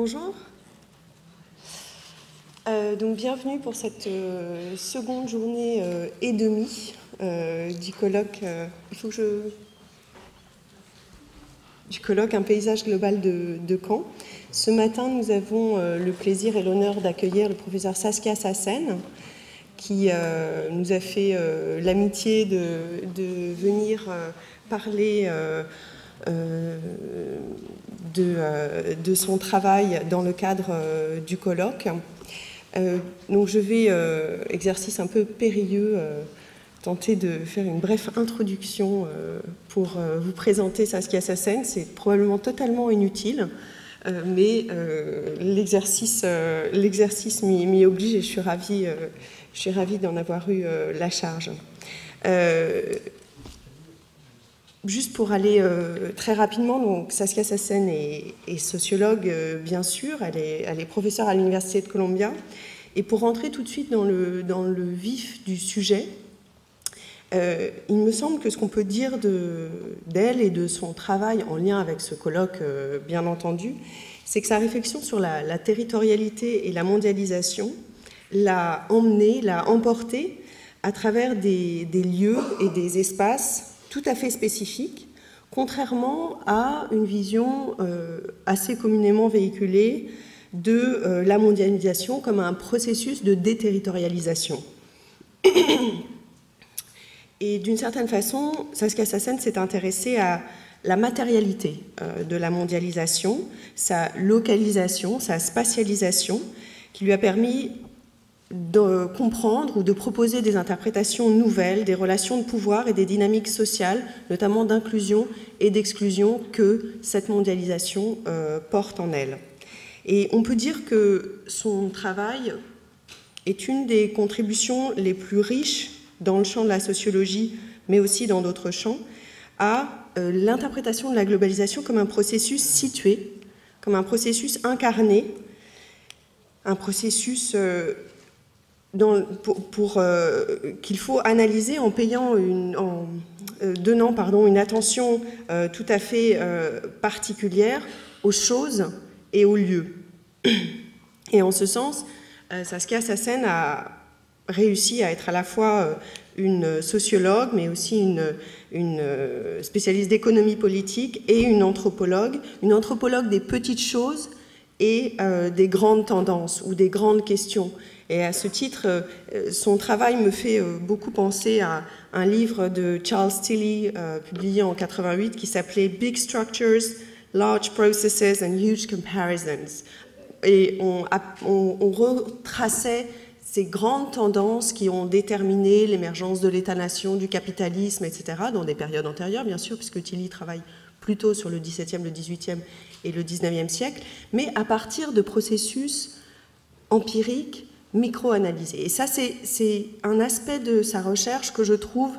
Bonjour. Donc bienvenue pour cette seconde journée et demie du colloque. Du colloque Un paysage global de Caen. Ce matin, nous avons le plaisir et l'honneur d'accueillir le professeur Saskia Sassen, qui nous a fait l'amitié de venir parler de son travail dans le cadre du colloque. Donc je vais, exercice un peu périlleux, tenter de faire une brève introduction pour vous présenter Saskia Sassen. C'est probablement totalement inutile, mais l'exercice m'y oblige et je suis ravie d'en avoir eu la charge. Juste pour aller très rapidement, donc Saskia Sassen est sociologue, bien sûr, elle est professeure à l'Université de Columbia. Et pour rentrer tout de suite dans le vif du sujet, il me semble que ce qu'on peut dire d'elle et de son travail en lien avec ce colloque, bien entendu, c'est que sa réflexion sur la territorialité et la mondialisation l'a emmenée, l'a emportée à travers des lieux et des espaces tout à fait spécifique, contrairement à une vision assez communément véhiculée de la mondialisation comme un processus de déterritorialisation. Et d'une certaine façon, Saskia Sassen s'est intéressée à la matérialité de la mondialisation, sa localisation, sa spatialisation, qui lui a permis de comprendre ou de proposer des interprétations nouvelles des relations de pouvoir et des dynamiques sociales, notamment d'inclusion et d'exclusion que cette mondialisation porte en elle. Et on peut dire que son travail est une des contributions les plus riches dans le champ de la sociologie, mais aussi dans d'autres champs, à l'interprétation de la globalisation comme un processus situé, comme un processus incarné, un processus qu'il faut analyser en donnant une attention tout à fait particulière aux choses et aux lieux. Et en ce sens, Saskia Sassen a réussi à être à la fois une sociologue, mais aussi une spécialiste d'économie politique et une anthropologue des petites choses et des grandes tendances ou des grandes questions. Et à ce titre, son travail me fait beaucoup penser à un livre de Charles Tilly, publié en 88, qui s'appelait « Big Structures, Large Processes and Huge Comparisons ». Et on retraçait ces grandes tendances qui ont déterminé l'émergence de l'État-nation, du capitalisme, etc., dans des périodes antérieures, bien sûr, puisque Tilly travaille plutôt sur le XVIIe, le XVIIIe et le XIXe siècle, mais à partir de processus empiriques, micro-analysé. Et ça, c'est un aspect de sa recherche que je trouve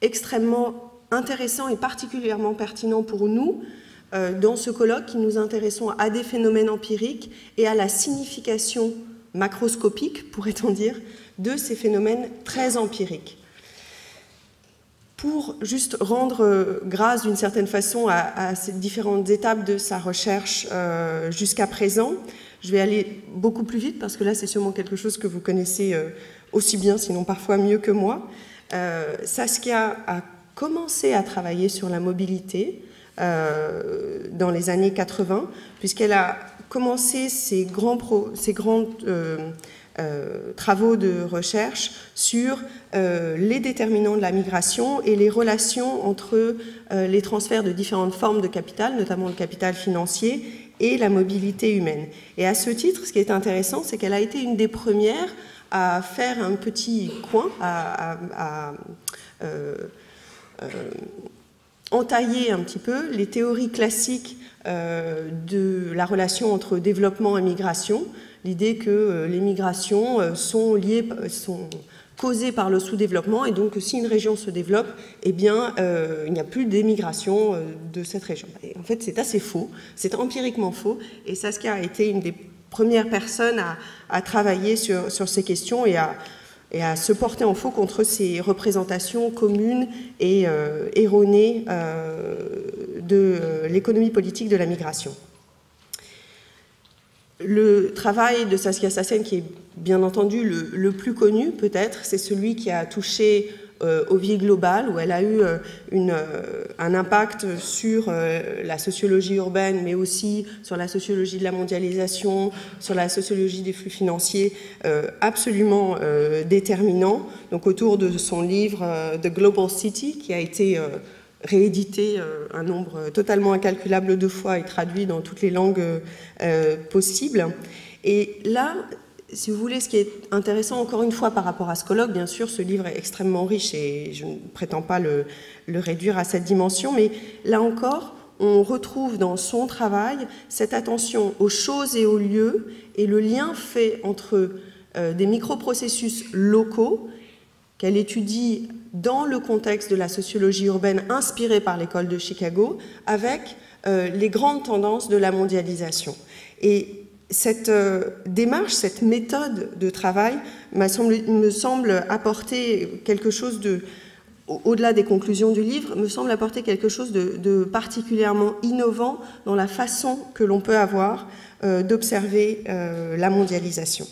extrêmement intéressant et particulièrement pertinent pour nous dans ce colloque qui nous intéressons à des phénomènes empiriques et à la signification macroscopique, pourrait-on dire, de ces phénomènes très empiriques. Pour juste rendre grâce d'une certaine façon à ces différentes étapes de sa recherche jusqu'à présent, je vais aller beaucoup plus vite parce que là, c'est sûrement quelque chose que vous connaissez aussi bien, sinon parfois mieux que moi. Saskia a commencé à travailler sur la mobilité dans les années 80, puisqu'elle a commencé ses grands travaux de recherche sur les déterminants de la migration et les relations entre les transferts de différentes formes de capital, notamment le capital financier, et la mobilité humaine. Et à ce titre, ce qui est intéressant, c'est qu'elle a été une des premières à faire un petit coin, à entailler un petit peu les théories classiques de la relation entre développement et migration, l'idée que les migrations sont causées par le sous-développement et donc si une région se développe, eh bien, il n'y a plus d'émigration de cette région. Et en fait, c'est assez faux, c'est empiriquement faux, et Saskia a été une des premières personnes à travailler sur ces questions et à se porter en faux contre ces représentations communes et erronées de l'économie politique de la migration. Le travail de Saskia Sassen, qui est bien entendu le plus connu peut-être, c'est celui qui a touché aux vies globales, où elle a eu un impact sur la sociologie urbaine, mais aussi sur la sociologie de la mondialisation, sur la sociologie des flux financiers, absolument déterminant. Donc autour de son livre The Global City, qui a été réédité un nombre totalement incalculable de fois et traduit dans toutes les langues possibles. Et là, si vous voulez, ce qui est intéressant, encore une fois, par rapport à ce colloque, bien sûr, ce livre est extrêmement riche et je ne prétends pas le réduire à cette dimension, mais là encore, on retrouve dans son travail cette attention aux choses et aux lieux et le lien fait entre des microprocessus locaux qu'elle étudie dans le contexte de la sociologie urbaine inspirée par l'école de Chicago avec les grandes tendances de la mondialisation. Et cette démarche, cette méthode de travail me semble apporter quelque chose de, au-delà des conclusions du livre, me semble apporter quelque chose de particulièrement innovant dans la façon que l'on peut avoir d'observer la mondialisation.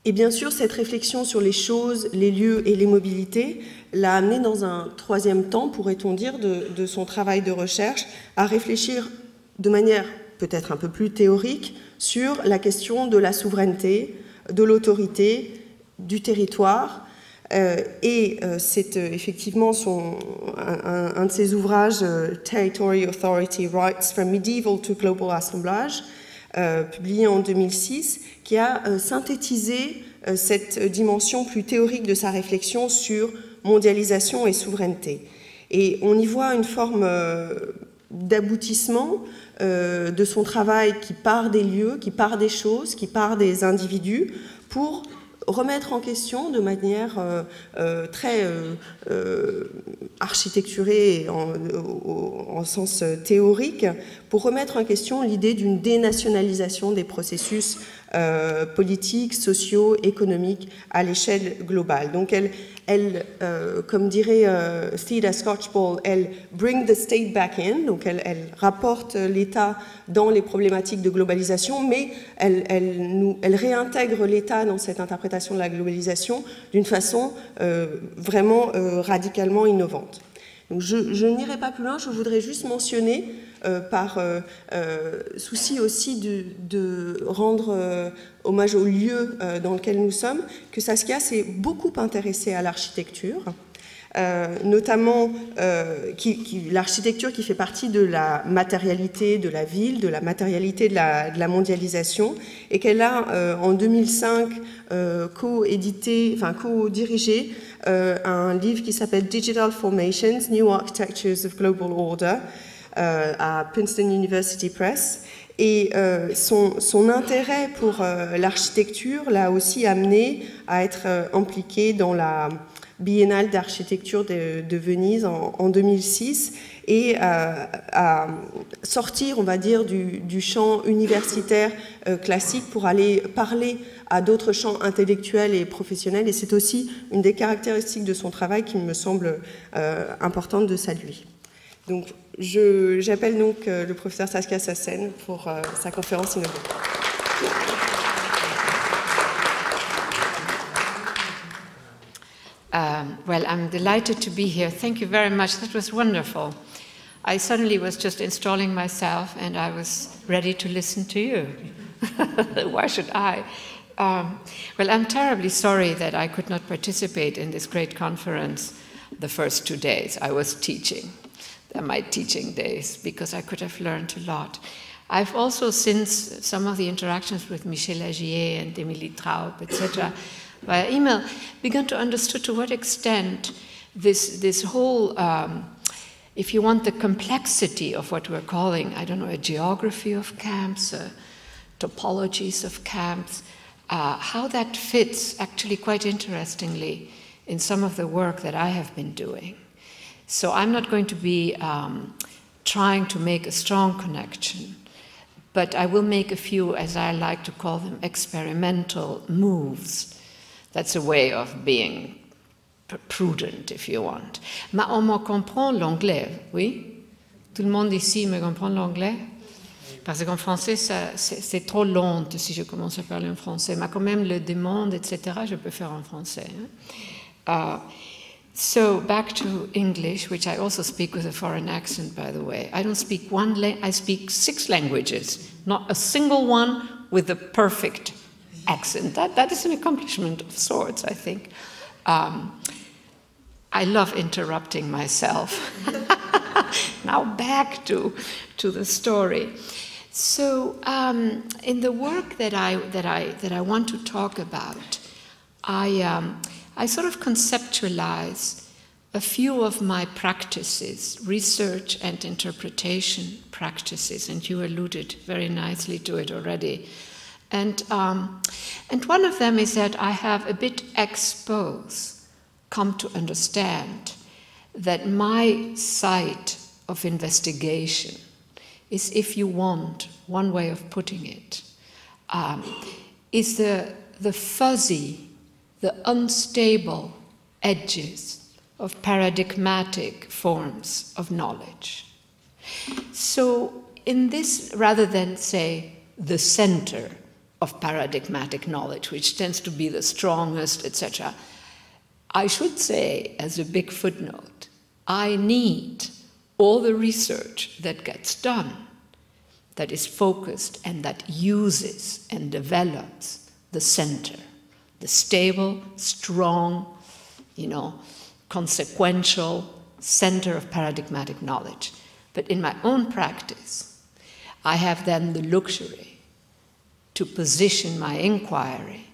Et bien sûr, cette réflexion sur les choses, les lieux et les mobilités l'a amené dans un troisième temps, pourrait-on dire, de son travail de recherche, à réfléchir de manière peut-être un peu plus théorique sur la question de la souveraineté, de l'autorité, du territoire. Et c'est effectivement un de ses ouvrages, Territory, Authority, Rights from Medieval to Global Assemblage, publié en 2006, qui a synthétisé cette dimension plus théorique de sa réflexion sur mondialisation et souveraineté. Et on y voit une forme d'aboutissement de son travail qui part des lieux, qui part des choses, qui part des individus, pour remettre en question de manière très architecturée en sens théorique, pour remettre en question l'idée d'une dénationalisation des processus politiques, sociaux, économiques à l'échelle globale. Donc elle comme dirait Theda Skocpol, elle bring the state back in, donc elle rapporte l'État dans les problématiques de globalisation, mais elle réintègre l'État dans cette interprétation de la globalisation d'une façon vraiment radicalement innovante. Donc je n'irai pas plus loin, je voudrais juste mentionner, par souci aussi de rendre hommage au lieu dans lequel nous sommes, que Saskia s'est beaucoup intéressée à l'architecture, notamment l'architecture qui fait partie de la matérialité de la ville, de la matérialité de la mondialisation, et qu'elle a en 2005 co-dirigé un livre qui s'appelle Digital Formations, New Architectures of Global Order, à Princeton University Press. Et son intérêt pour l'architecture l'a aussi amené à être impliqué dans la Biennale d'architecture de Venise en 2006 et à sortir, on va dire, du champ universitaire classique pour aller parler à d'autres champs intellectuels et professionnels. Et c'est aussi une des caractéristiques de son travail qui me semble importante de saluer. Donc, j'appelle donc le professeur Saskia Sassen pour sa conférence inaugurale. Well, I'm delighted to be here. Thank you very much. That was wonderful. I suddenly was just installing myself and I was ready to listen to you. Why should I? Well, I'm terribly sorry that I could not participate in this great conference the first 2 days. I was teaching. They're my teaching days because I could have learned a lot. I've also, since some of the interactions with Michel Agier and Émilie Traub, etc., via email, begun to understand to what extent this whole, if you want, the complexity of what we're calling, I don't know, a geography of camps, topologies of camps, how that fits actually quite interestingly in some of the work that I have been doing. So I'm not going to be trying to make a strong connection, but I will make a few, as I like to call them, experimental moves. That's a way of being prudent, if you want. Mais on me comprend l'anglais, oui? Tout le monde ici me comprend l'anglais? Parce qu'en français, c'est trop long si je commence à parler en français. Mais quand même, le demande, etc., je peux faire en français. So back to English, which I also speak with a foreign accent, by the way. I don't speak one language, I speak 6 languages, not a single one with a perfect accent. That is an accomplishment of sorts, I think. I love interrupting myself. Now back to the story. So in the work that I want to talk about, I sort of conceptualize a few of my practices, research and interpretation practices, and you alluded very nicely to it already. And one of them is that I have a bit come to understand that my site of investigation is, if you want, one way of putting it, is the fuzzy, the unstable edges of paradigmatic forms of knowledge. So in this, rather than say the center of paradigmatic knowledge, which tends to be the strongest, etc., I should say, as a big footnote, I need all the research that gets done, that is focused and that uses and develops the center, the stable, strong, consequential center of paradigmatic knowledge. But in my own practice, I have then the luxury to position my inquiry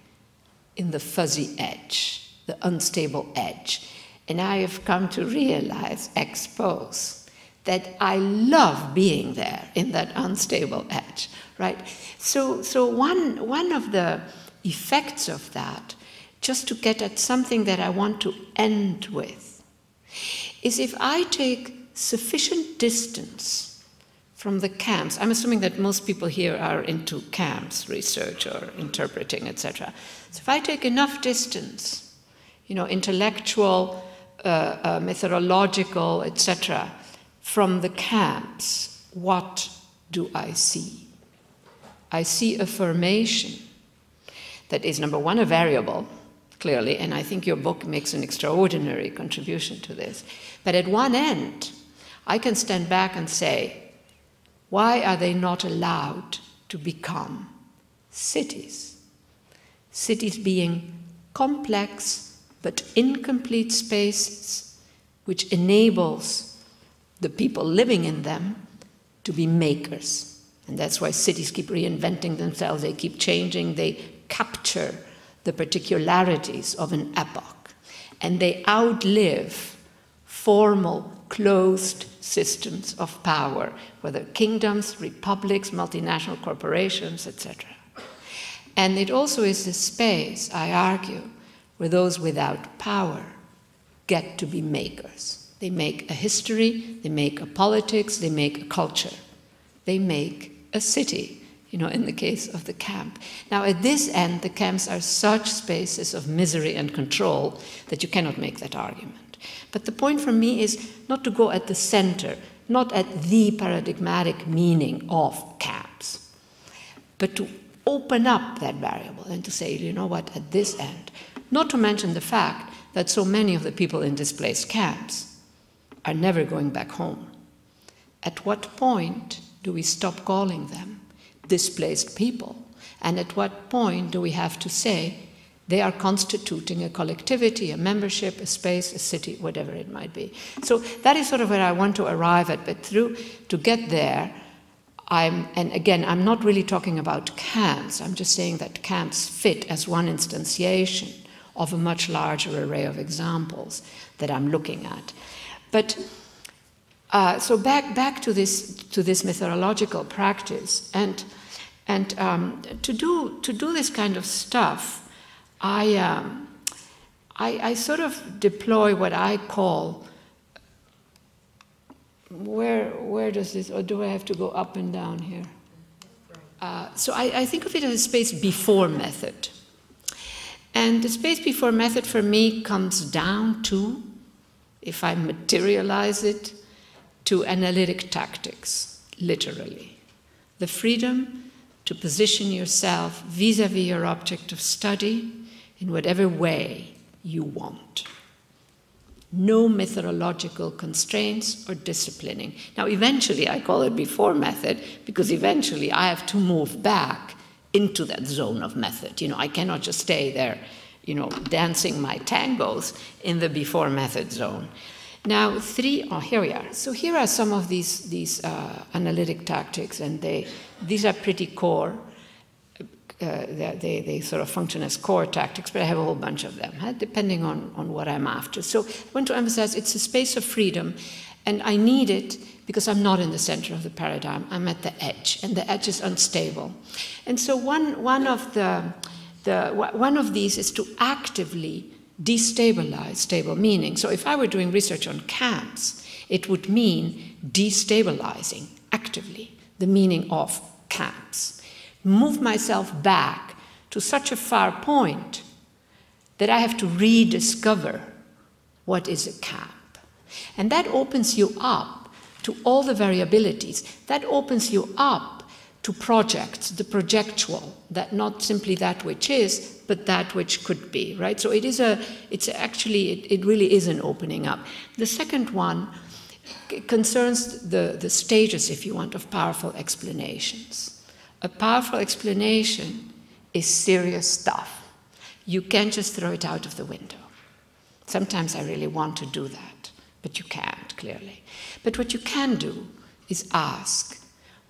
in the fuzzy edge, the unstable edge. And I have come to realize, expose, that I love being there in that unstable edge, right? So one of the effects of that, just to get at something that I want to end with, is if I take sufficient distance from the camps. I'm assuming that most people here are into camps research or interpreting, etc. So if I take enough distance, intellectual, methodological, etc., from the camps, what do I see? I see a formation that is, number one, a variable, clearly, and I think your book makes an extraordinary contribution to this. But at one end, I can stand back and say, why are they not allowed to become cities? Cities being complex but incomplete spaces, which enables the people living in them to be makers. And that's why cities keep reinventing themselves, they keep changing, they capture the particularities of an epoch, and they outlive formal, closed systems of power, whether kingdoms, republics, multinational corporations, etc. And it also is the space, I argue, where those without power get to be makers. They make a history, they make a politics, they make a culture. They make a city, in the case of the camp. Now, at this end, the camps are such spaces of misery and control that you cannot make that argument. But the point for me is not to go at the center, not at the paradigmatic meaning of camps, but to open up that variable and to say, at this end, not to mention the fact that so many of the people in displaced camps are never going back home. At what point do we stop calling them displaced people? And at what point do we have to say they are constituting a collectivity, a membership, a space, a city, whatever it might be? So that is sort of where I want to arrive at, but to get there, and again, I'm not really talking about camps, I'm just saying that camps fit as one instantiation of a much larger array of examples that I'm looking at. But so back to this methodological practice, and to do this kind of stuff, I sort of deploy what I call, where does this, or do I have to go up and down here? So I think of it as a space before method, and the space before method for me comes down to, if I materialize it, to analytic tactics, literally. The freedom to position yourself vis-à-vis your object of study in whatever way you want. No methodological constraints or disciplining. Now, eventually, I call it before method, because eventually I have to move back into that zone of method. You know, I cannot just stay there, you know, dancing my tangos in the before method zone. Now, here we are. So here are some of these analytic tactics, and these are pretty core. They sort of function as core tactics, but I have a whole bunch of them, depending on what I'm after. So I want to emphasize it's a space of freedom, and I need it because I'm not in the center of the paradigm. I'm at the edge, and the edge is unstable. And so one of these is to actively destabilize stable meaning. So if I were doing research on camps, it would mean destabilizing actively the meaning of camps. Move myself back to such a far point that I have to rediscover what is a camp. And that opens you up to all the variabilities. That opens you up to projects, the projectual, that not simply that which is, but that which could be, right? So it really is an opening up. The second one concerns the stages, if you want, of powerful explanations. A powerful explanation is serious stuff. You can't just throw it out of the window. Sometimes I really want to do that, but you can't, clearly. But what you can do is ask,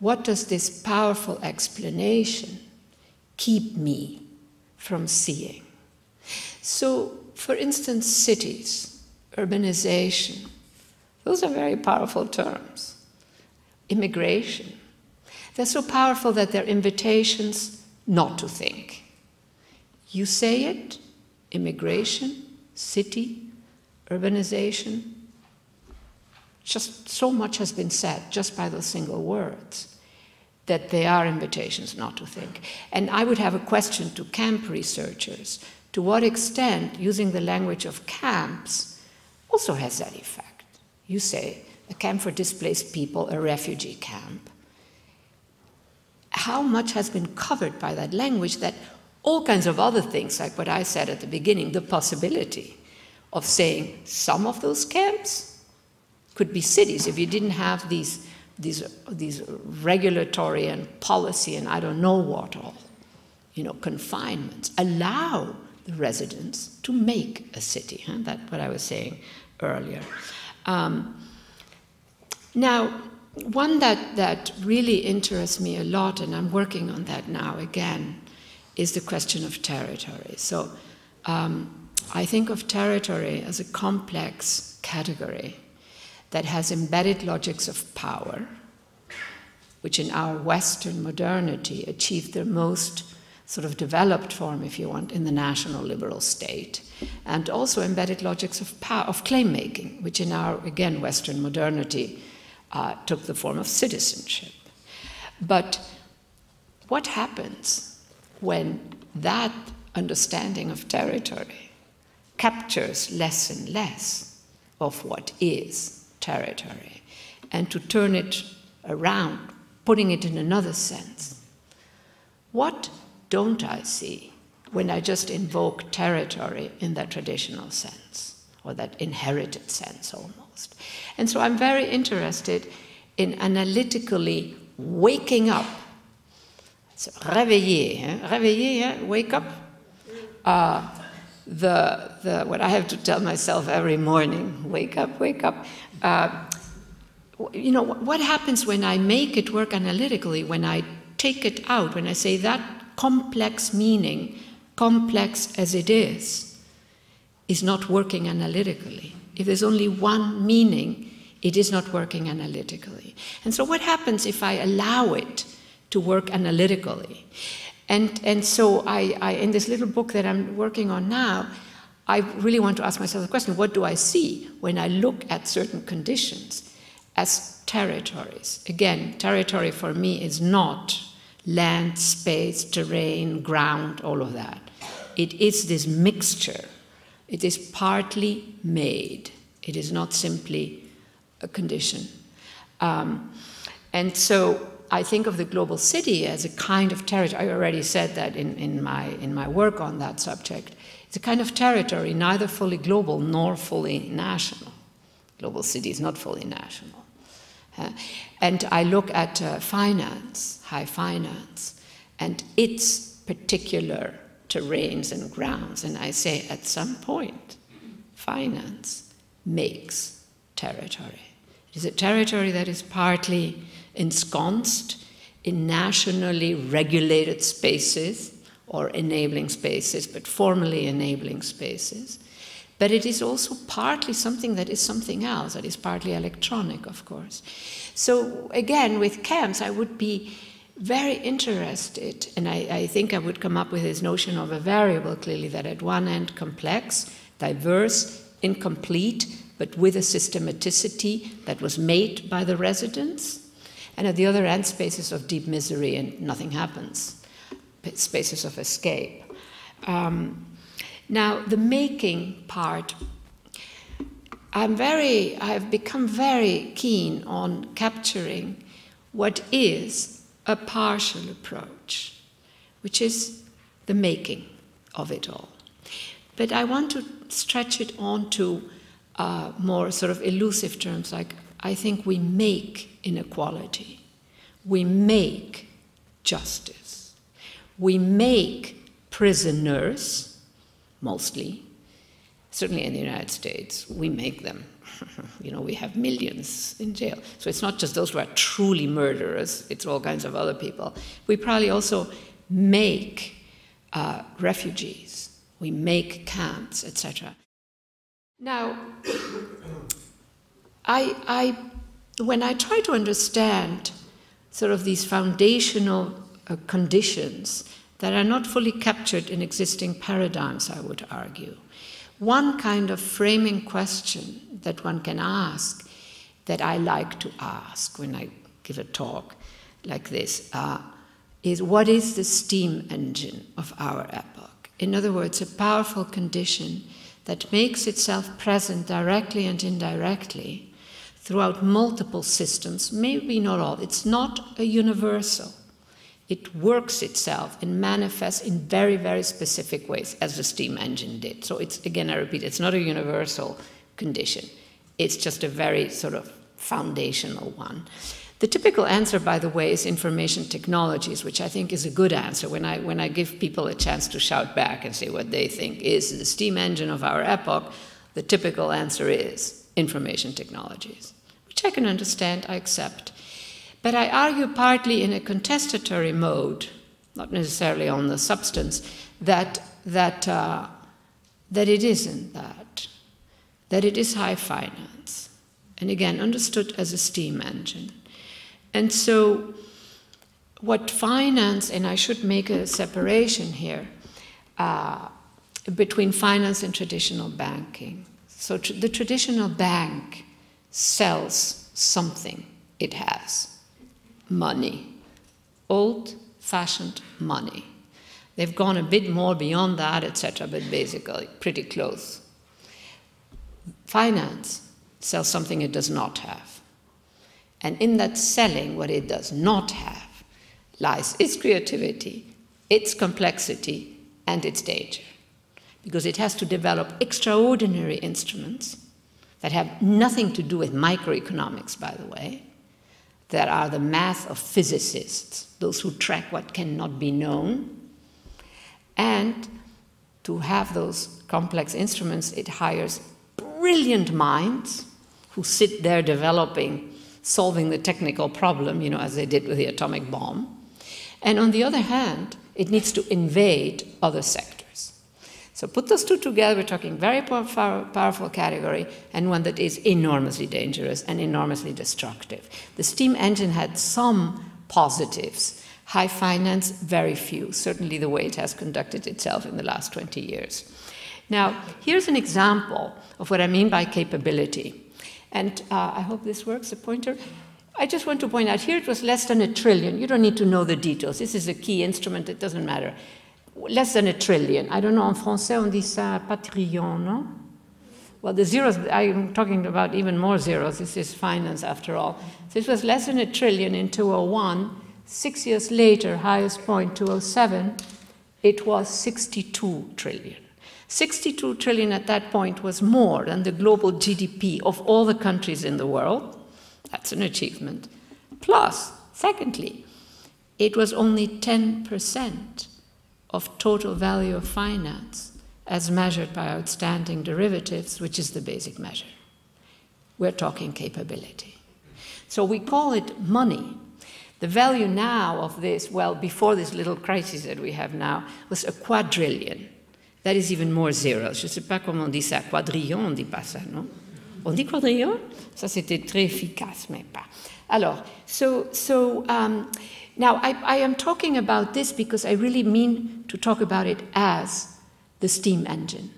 what does this powerful explanation keep me from seeing? So, for instance, cities, urbanization, those are very powerful terms. Immigration. They're so powerful that they're invitations not to think. You say it, immigration, city, urbanization, just so much has been said just by those single words that they are invitations not to think. And I would have a question to camp researchers. To what extent using the language of camps also has that effect? You say, a camp for displaced people, a refugee camp. How much has been covered by that language that all kinds of other things, like what I said at the beginning, the possibility of saying some of those camps could be cities if you didn't have these regulatory and policy and I don't know what all, confinements, allow the residents to make a city. That's what I was saying earlier. Now, one that really interests me a lot, and I'm working on that now again, is the question of territory. So I think of territory as a complex category that has embedded logics of power, which in our Western modernity achieved their most sort of developed form, if you want, in the national liberal state, and also embedded logics of power, of claim-making, which in our, again, Western modernity took the form of citizenship. But what happens when that understanding of territory captures less and less of what is territory, and to turn it around, putting it in another sense? What don't I see when I just invoke territory in that traditional sense, or that inherited sense almost? And so I'm very interested in analytically waking up. So réveiller, réveiller, wake up. What I have to tell myself every morning, wake up, wake up. What happens when I make it work analytically, when I take it out, when I say that complex meaning, complex as it is not working analytically. If there's only one meaning, it is not working analytically. And so what happens if I allow it to work analytically? And so I in this little book that I'm working on now, I really want to ask myself the question, what do I see when I look at certain conditions as territories? Again, territory for me is not land, space, terrain, ground, all of that. It is this mixture. It is partly made. It is not simply a condition. And so I think of the global city as a kind of territory. I already said that in my work on that subject. It's a kind of territory, neither fully global nor fully national. Global city is not fully national. And I look at finance, high finance, and its particular terrains and grounds, and I say at some point, finance makes territory. It is a territory that is partly ensconced in nationally regulated spaces or enabling spaces, but formally enabling spaces. But it is also partly something that is something else, that is partly electronic, of course. So again, with camps, I would be very interested, and I think I would come up with this notion of a variable, clearly, that at one end complex, diverse, incomplete, but with a systematicity that was made by the residents, and at the other end, spaces of deep misery and nothing happens, spaces of escape. Now, the making part, I've become very keen on capturing what is a partial approach, which is the making of it all. But I want to stretch it on to more sort of elusive terms, like I think we make inequality, we make justice, we make prisoners, mostly, certainly in the United States, we make them. You know, we have millions in jail. So it's not just those who are truly murderers, it's all kinds of other people. We probably also make refugees, we make camps, etc. Now, when I try to understand sort of these foundational conditions that are not fully captured in existing paradigms, I would argue, one kind of framing question that one can ask, that I like to ask when I give a talk like this, is what is the steam engine of our epoch? In other words, a powerful condition that makes itself present directly and indirectly throughout multiple systems, maybe not all. It's not a universal. It works itself and manifests in very, very specific ways, as the steam engine did. So it's, again, I repeat, it's not a universal condition. It's just a very sort of foundational one. The typical answer, by the way, is information technologies, which I think is a good answer. When I give people a chance to shout back and say what they think is the steam engine of our epoch, the typical answer is information technologies, which I can understand, I accept. But I argue partly in a contestatory mode, not necessarily on the substance, that it isn't that it is high finance, and again, understood as a steam engine. And so what finance, and I should make a separation here, between finance and traditional banking. So the traditional bank sells something it has. Money, old-fashioned money. They've gone a bit more beyond that, etc., but basically pretty close. Finance sells something it does not have. And in that selling what it does not have lies its creativity, its complexity, and its danger. Because it has to develop extraordinary instruments that have nothing to do with microeconomics, by the way, that are the math of physicists, those who track what cannot be known. And to have those complex instruments, it hires brilliant minds who sit there developing, solving the technical problem, you know, as they did with the atomic bomb. And on the other hand, it needs to invade other sectors. So put those two together, we're talking very powerful category, and one that is enormously dangerous and enormously destructive. The steam engine had some positives. High finance, very few, certainly the way it has conducted itself in the last 20 years. Now, here's an example of what I mean by capability. And I hope this works, a pointer. I just want to point out, here it was less than $1 trillion. You don't need to know the details. This is a key instrument, it doesn't matter. Less than $1 trillion. I don't know, en français on dit ça pas trillion, no? well, the zeros, I'm talking about even more zeros. This is finance after all. So it was less than $1 trillion in 2001. 6 years later, highest point, 2007, it was 62 trillion. 62 trillion at that point was more than the global GDP of all the countries in the world. That's an achievement. Plus, secondly, it was only 10% of total value of finance as measured by outstanding derivatives, which is the basic measure. We're talking capability. So we call it money. The value now of this, well, before this little crisis that we have now, was 1 quadrillion. That is even more zeros. Je ne sais pas comment on dit ça. Quadrillion, on ne dit pas ça, non? On dit quadrillion? Ça, c'était très efficace, mais pas. Alors, now I am talking about this because I really mean to talk about it as the steam engine,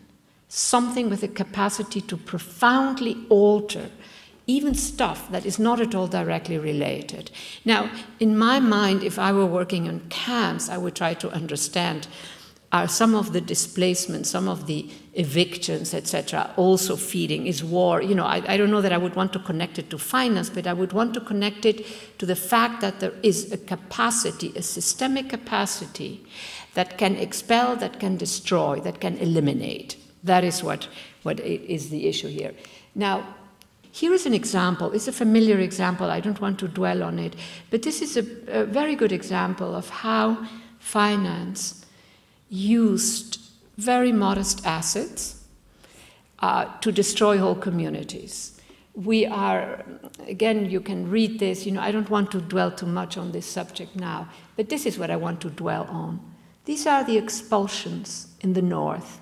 something with a capacity to profoundly alter even stuff that is not at all directly related. Now, in my mind, if I were working on camps, I would try to understand, are some of the displacements, some of the evictions, etc., also feeding? Is war? You know, I don't know that I would want to connect it to finance, but I would want to connect it to the fact that there is a capacity, a systemic capacity that can expel, that can destroy, that can eliminate. That is what is the issue here. Now, here is an example. It's a familiar example. I don't want to dwell on it. But this is a very good example of how finance used very modest assets to destroy whole communities. We are, again, you can read this. You know, I don't want to dwell too much on this subject now. But this is what I want to dwell on. These are the expulsions in the north.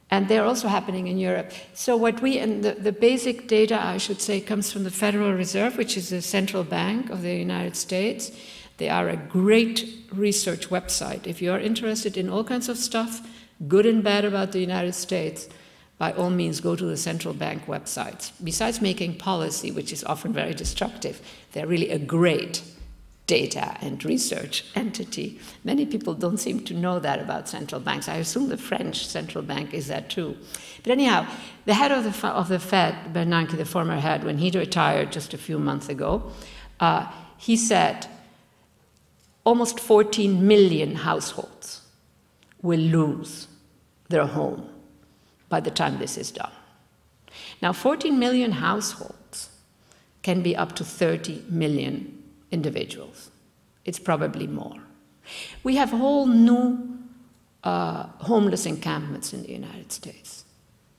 And they're also happening in Europe. So what we, and the basic data, I should say, comes from the Federal Reserve, which is the central bank of the United States. They are a great research website. If you are interested in all kinds of stuff, good and bad about the United States, by all means go to the central bank websites. Besides making policy, which is often very destructive, they're really a great data and research entity. Many people don't seem to know that about central banks. I assume the French central bank is that too. But anyhow, the head of the Fed, Bernanke, the former head, when he retired just a few months ago, he said almost 14 million households will lose their home by the time this is done. Now, 14 million households can be up to 30 million individuals. It's probably more. We have whole new homeless encampments in the United States.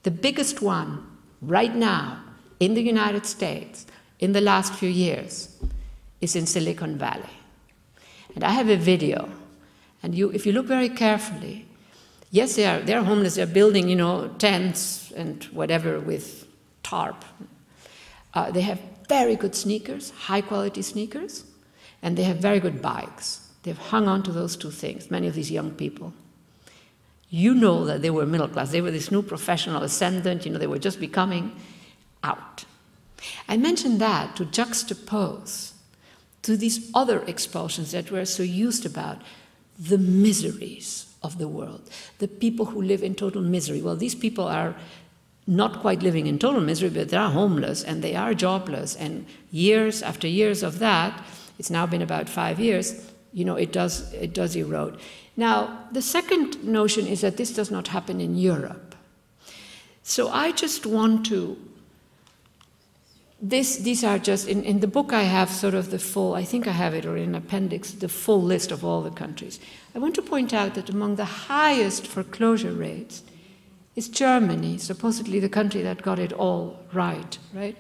The biggest one right now in the United States in the last few years is in Silicon Valley. And I have a video, and if you look very carefully, yes, they're homeless. They're building, you know, tents and whatever with tarp. They have very good sneakers, high-quality sneakers, and they have very good bikes. They've hung on to those two things, many of these young people. You know that they were middle class. They were this new professional ascendant. You know, they were just becoming out. I mentioned that to juxtapose to these other expulsions that we're so used about, the miseries of the world, the people who live in total misery. Well, these people are not quite living in total misery, but they are homeless and they are jobless. And years after years of that, it's now been about 5 years, you know, it does erode. Now, the second notion is that this does not happen in Europe. So I just want to, these are just, in the book I have sort of the full, I think I have it, or in an appendix, the full list of all the countries. I want to point out that among the highest foreclosure rates is Germany, supposedly the country that got it all right, right?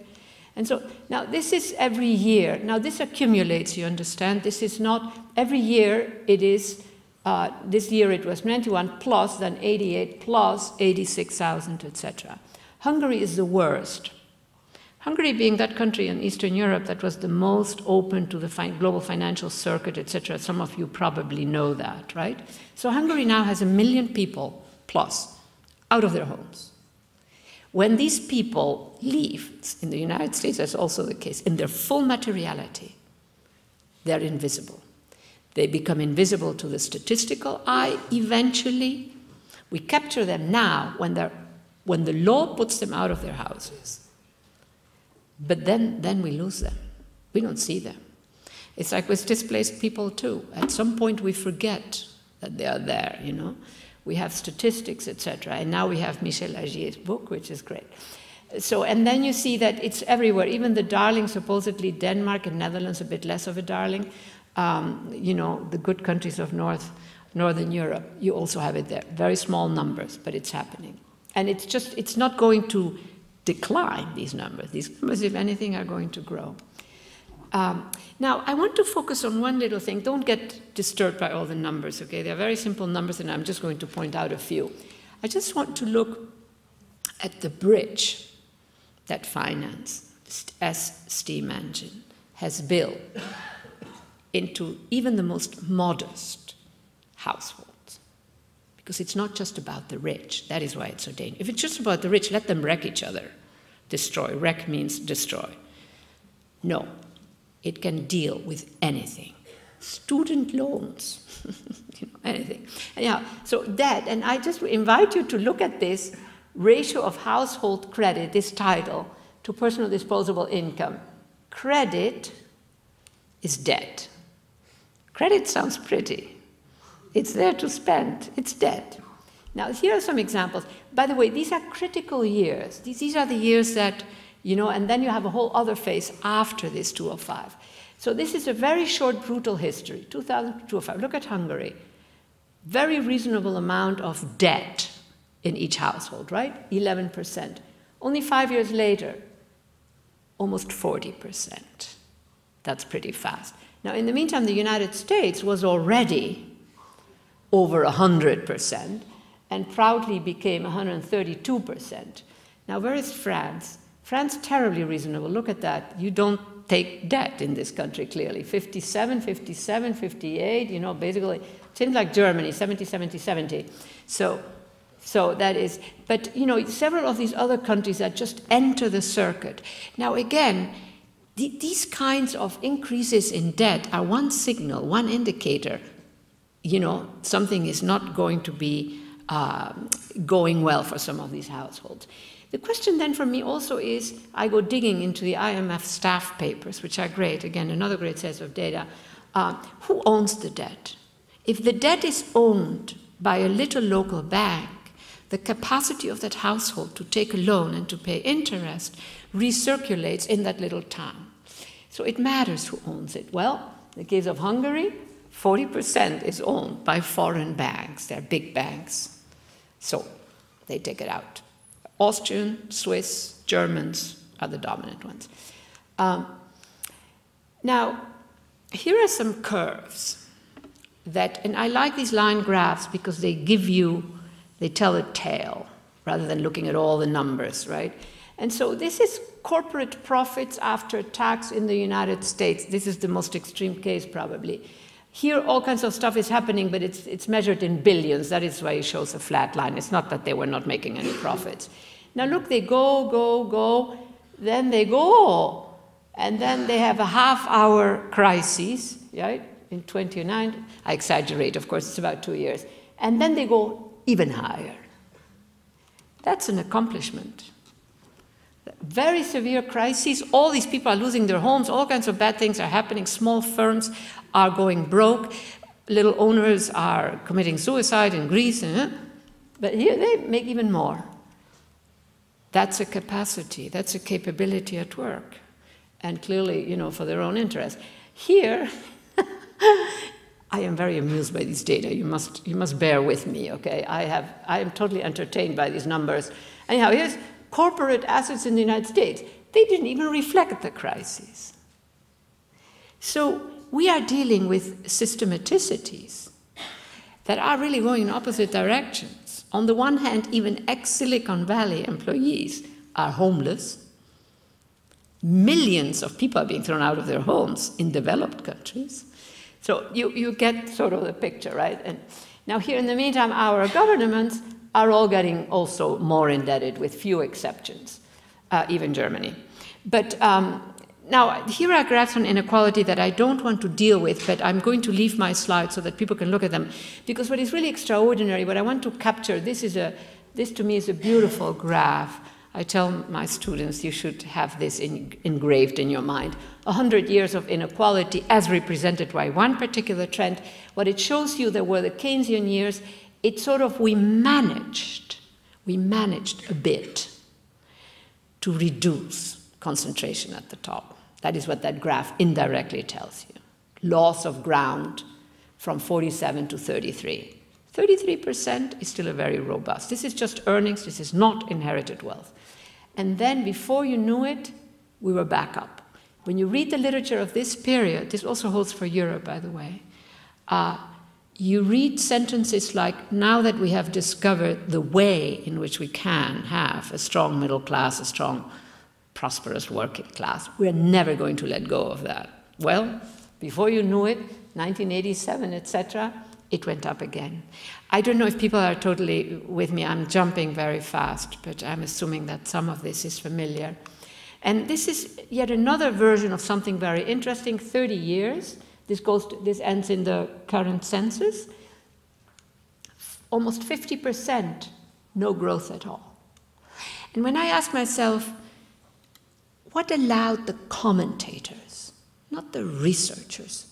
And so, now this is every year. Now this accumulates, you understand? This is not, every year it is, this year it was 91 plus, then 88 plus, 86,000, etc. Hungary is the worst. Hungary being that country in Eastern Europe that was the most open to the global financial circuit, etc. Some of you probably know that, right? So Hungary now has 1 million people plus out of their homes. When these people leave, in the United States that's also the case, in their full materiality, they're invisible. They become invisible to the statistical eye eventually. We capture them now when they're when the law puts them out of their houses. But then we lose them. We don't see them. It's like with displaced people too. At some point we forget that they are there, you know. We have statistics, etc. And now we have Michel Agier's book, which is great. So, and then you see that it's everywhere. Even the darling, supposedly Denmark and Netherlands, a bit less of a darling. You know, the good countries of Northern Europe, you also have it there. Very small numbers, but it's happening. And it's not going to decline, these numbers. These numbers, if anything, are going to grow. Now, I want to focus on one little thing. Don't get disturbed by all the numbers, okay? They're very simple numbers, and I'm just going to point out a few. I just want to look at the bridge that finance, as steam engine, has built into even the most modest households. Because it's not just about the rich. That is why it's so dangerous. If it's just about the rich, let them wreck each other. Destroy. Wreck means destroy. No. It can deal with anything. Student loans, you know, anything. Yeah, so that, and I just invite you to look at this ratio of household credit, this title, to personal disposable income. Credit is debt. Credit sounds pretty. It's there to spend. It's debt. Now, here are some examples. By the way, these are critical years. These are the years that, you know, and then you have a whole other phase after this 205. So this is a very short, brutal history, 2000 to 205. Look at Hungary. Very reasonable amount of debt in each household, right? 11%. Only 5 years later, almost 40%. That's pretty fast. Now, in the meantime, the United States was already over 100% and proudly became 132%. Now, where is France? France, terribly reasonable. Look at that. You don't take debt in this country, clearly. 57, 57, 58, you know, basically, seems like Germany, 70, 70, 70. So that is, but, you know, several of these other countries that just enter the circuit. Now, again, these kinds of increases in debt are one signal, one indicator, you know, something is not going to be going well for some of these households. The question then for me also is, I go digging into the IMF staff papers, which are great, again, another great set of data. Who owns the debt? If the debt is owned by a little local bank, the capacity of that household to take a loan and to pay interest recirculates in that little town. So it matters who owns it. Well, in the case of Hungary, 40% is owned by foreign banks. They're big banks. So they take it out. Austrian, Swiss, Germans are the dominant ones. Now, here are some curves that, and I like these line graphs because they give you, they tell a tale rather than looking at all the numbers, right? And so this is corporate profits after tax in the United States. This is the most extreme case probably. Here all kinds of stuff is happening, but it's measured in billions. That is why it shows a flat line. It's not that they were not making any profits. Now look, they go, go, go, then they go, and then they have a half-hour crisis, right, in 29. I exaggerate, of course, it's about 2 years. And then they go even higher. That's an accomplishment. Very severe crises, all these people are losing their homes, all kinds of bad things are happening, small firms are going broke, little owners are committing suicide in Greece, but here they make even more. That's a capacity, that's a capability at work, and clearly, you know, for their own interest. Here, I am very amused by these data. You must bear with me, okay? I am totally entertained by these numbers. Anyhow, here's corporate assets in the United States. They didn't even reflect the crisis. So we are dealing with systematicities that are really going in opposite directions. On the one hand, even ex-Silicon Valley employees are homeless. Millions of people are being thrown out of their homes in developed countries. So you get sort of the picture, right? And now here in the meantime, our governments are all getting also more indebted with few exceptions, even Germany. But now here are graphs on inequality that I don't want to deal with, but I'm going to leave my slides so that people can look at them. Because what is really extraordinary, what I want to capture, this is a this to me is a beautiful graph. I tell my students you should have this engraved in your mind. 100 years of inequality as represented by one particular trend. What it shows you that were the Keynesian years, it sort of, we managed a bit to reduce concentration at the top. That is what that graph indirectly tells you. Loss of ground from 47 to 33. 33% is still a very robust. This is just earnings, this is not inherited wealth. And then before you knew it, we were back up. When you read the literature of this period, this also holds for Europe, by the way, you read sentences like, now that we have discovered the way in which we can have a strong middle class, a strong, prosperous working class, we're never going to let go of that. Well, before you knew it, 1987, etc., it went up again. I don't know if people are totally with me. I'm jumping very fast, but I'm assuming that some of this is familiar. And this is yet another version of something very interesting. 30 years. This ends in the current census. Almost 50%, no growth at all. And when I ask myself, what allowed the commentators, not the researchers,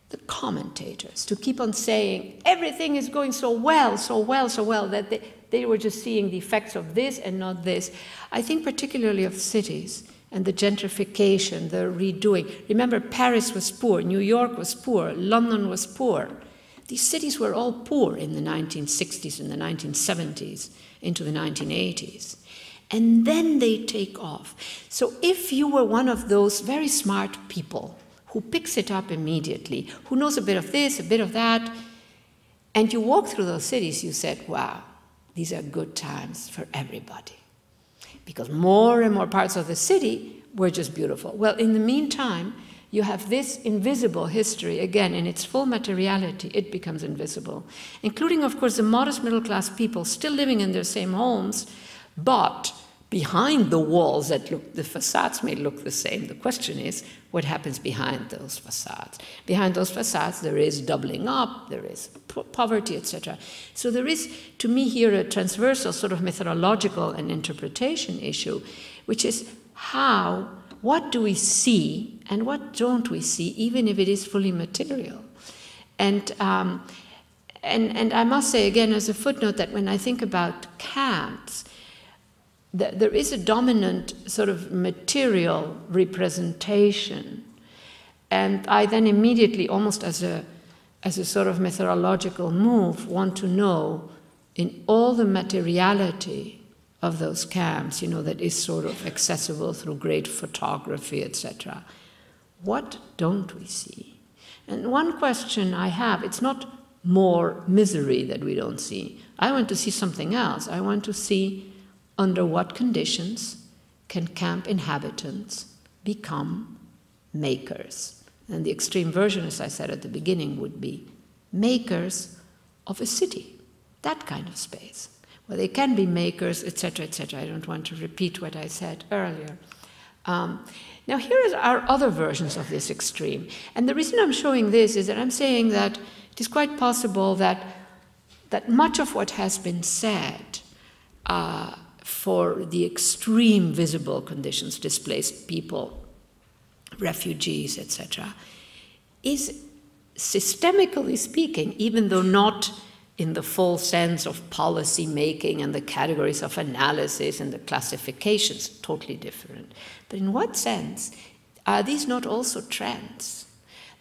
the commentators, to keep on saying everything is going so well, that they were just seeing the effects of this and not this. I think particularly of cities and the gentrification, the redoing. Remember, Paris was poor, New York was poor, London was poor. These cities were all poor in the 1960s and the 1970s, into the 1980s. And then they take off. So if you were one of those very smart people who picks it up immediately, who knows a bit of this, a bit of that, and you walk through those cities, you said, wow, these are good times for everybody. Because more and more parts of the city were just beautiful. Well, in the meantime, you have this invisible history, again, in its full materiality, it becomes invisible. Including, of course, the modest middle-class people still living in their same homes, but behind the walls that look, the facades may look the same. The question is, what happens behind those facades? Behind those facades, there is doubling up, there is poverty, etc. So there is, to me here, a transversal sort of methodological and interpretation issue, which is what do we see and what don't we see, even if it is fully material? And I must say, again, as a footnote, that when I think about camps, there is a dominant sort of material representation, and I then immediately, almost as a sort of methodological move, want to know, in all the materiality of those camps, you know, that is sort of accessible through great photography, etc., what don't we see? And one question I have, it's not more misery that we don't see. I want to see something else. I want to see under what conditions can camp inhabitants become makers? And the extreme version, as I said at the beginning, would be makers of a city, that kind of space, where they can be makers, etc., etc. I don't want to repeat what I said earlier. Now, here are other versions of this extreme. And the reason I'm showing this is that I'm saying that it is quite possible that much of what has been said for the extreme visible conditions, displaced people, refugees, etc., is, systemically speaking, even though not in the full sense of policy making and the categories of analysis and the classifications, totally different. But in what sense are these not also trends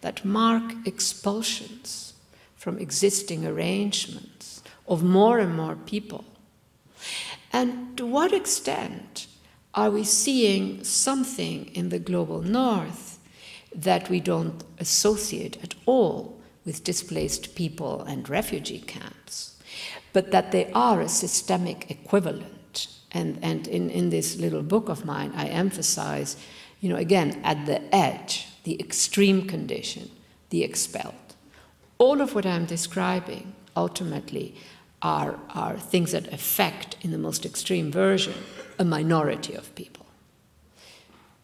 that mark expulsions from existing arrangements of more and more people? And to what extent are we seeing something in the global north that we don't associate at all with displaced people and refugee camps, but that they are a systemic equivalent? And in this little book of mine, I emphasize, you know, again, at the edge, the extreme condition, the expelled. All of what I'm describing, ultimately, are things that affect, in the most extreme version, a minority of people.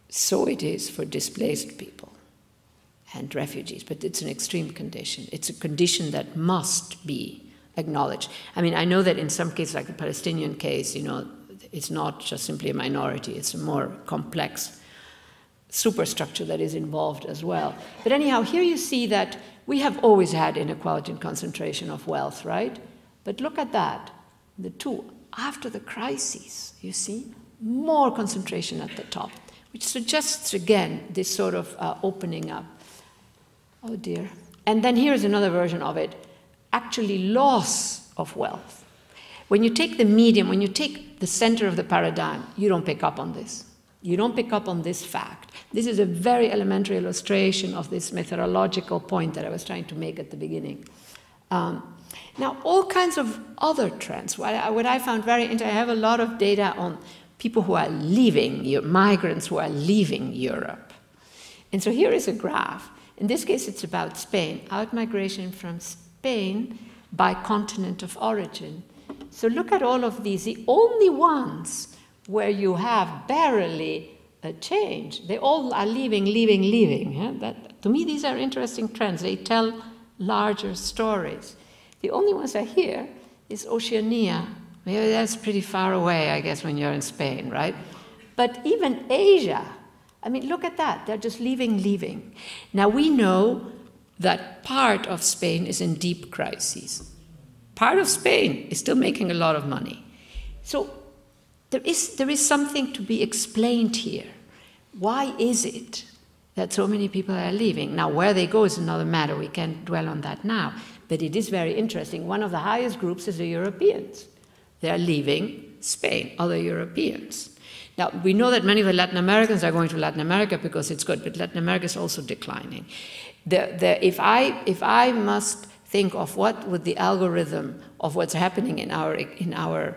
So it is for displaced people and refugees, but it's an extreme condition. It's a condition that must be acknowledge. I mean, I know that in some cases, like the Palestinian case, you know, it's not just simply a minority, it's a more complex superstructure that is involved as well. But anyhow, here you see that we have always had inequality and concentration of wealth, right? But look at that, the two. After the crises, you see, more concentration at the top, which suggests, again, this sort of opening up. Oh dear. And then here's another version of it, actually loss of wealth. When you take the medium, when you take the center of the paradigm, you don't pick up on this. You don't pick up on this fact. This is a very elementary illustration of this methodological point that I was trying to make at the beginning. Now, all kinds of other trends. What I found very interesting, I have a lot of data on people who are leaving, migrants who are leaving Europe. And so here is a graph. In this case, it's about Spain, out-migration from Spain by continent of origin. So look at all of these. The only ones where you have barely a change, they all are leaving. Yeah? To me, these are interesting trends. They tell larger stories. The only ones I hear is Oceania. Maybe that's pretty far away, I guess, when you're in Spain, right? But even Asia, I mean, look at that. They're just leaving. Now, we know that part of Spain is in deep crises. Part of Spain is still making a lot of money. So there is something to be explained here. Why is it that so many people are leaving? Now, where they go is another matter. We can't dwell on that now. But it is very interesting. One of the highest groups is the Europeans. They are leaving Spain, other Europeans. Now, we know that many of the Latin Americans are going to Latin America because it's good, but Latin America is also declining. If I must think of what would the algorithm of what's happening in our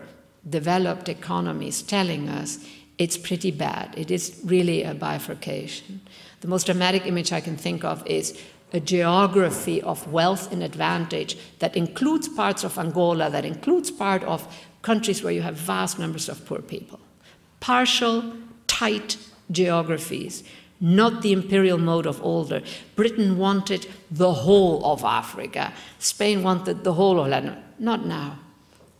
developed economies telling us, it's pretty bad. It is really a bifurcation. The most dramatic image I can think of is a geography of wealth and advantage that includes parts of Angola, that includes part of countries where you have vast numbers of poor people. Partial, tight geographies, not the imperial mode of older. Britain wanted the whole of Africa. Spain wanted the whole of Latin. Not now,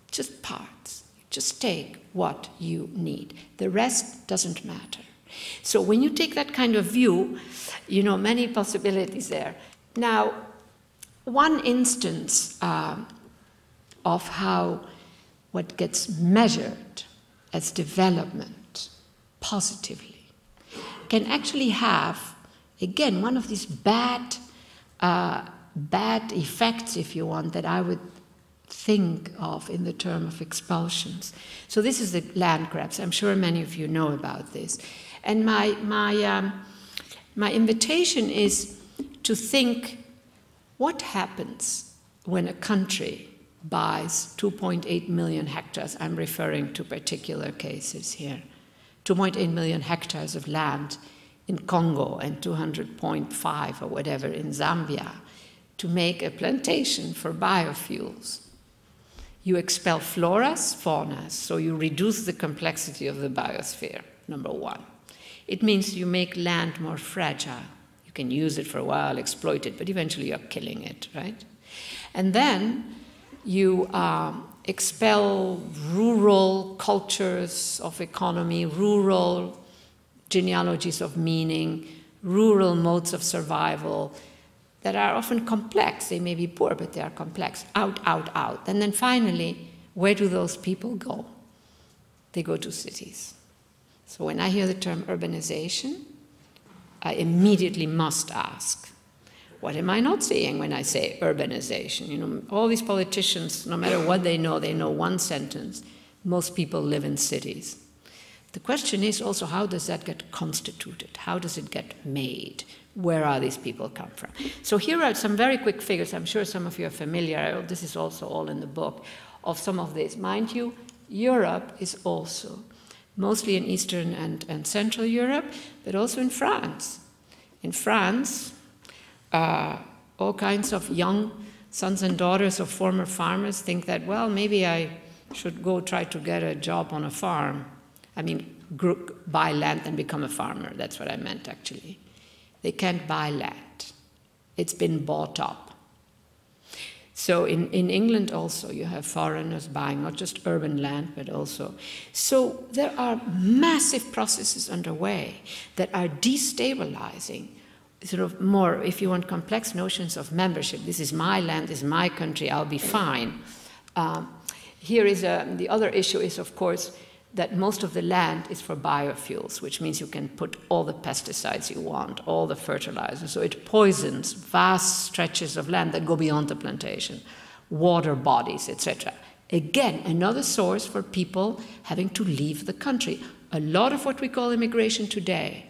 just parts. Just take what you need. The rest doesn't matter. So when you take that kind of view, you know, many possibilities there. Now, one instance of how what gets measured as development positively can actually have, again, one of these bad effects, if you want, that I would think of in the term of expulsions. So this is the land grabs. I'm sure many of you know about this. And my invitation is to think what happens when a country buys 2.8 million hectares. I'm referring to particular cases here. 2.8 million hectares of land in Congo and 200.5 or whatever in Zambia to make a plantation for biofuels. You expel floras, faunas, so you reduce the complexity of the biosphere, number one. It means you make land more fragile. You can use it for a while, exploit it, but eventually you're killing it, right? And then you expel rural cultures of economy, rural genealogies of meaning, rural modes of survival that are often complex. They may be poor, but they are complex. Out. And then finally, where do those people go? They go to cities. So when I hear the term urbanization, I immediately must ask, what am I not seeing when I say urbanization? You know, all these politicians, no matter what they know one sentence. Most people live in cities. The question is also, how does that get constituted? How does it get made? Where are these people come from? So here are some very quick figures. I'm sure some of you are familiar. This is also all in the book of some of this. Mind you, Europe is also mostly in Eastern and Central Europe, but also in France. In France, all kinds of young sons and daughters of former farmers think that, well, maybe I should go try to get a job on a farm. I mean, buy land and become a farmer. That's what I meant, actually. They can't buy land. It's been bought up. So in England also you have foreigners buying not just urban land, but also. So there are massive processes underway that are destabilizing sort of more, if you want, complex notions of membership. This is my land, this is my country, I'll be fine. Here is the other issue is, of course, that most of the land is for biofuels, which means you can put all the pesticides you want, all the fertilizers. So it poisons vast stretches of land that go beyond the plantation, water bodies, etc. Again, another source for people having to leave the country. A lot of what we call immigration today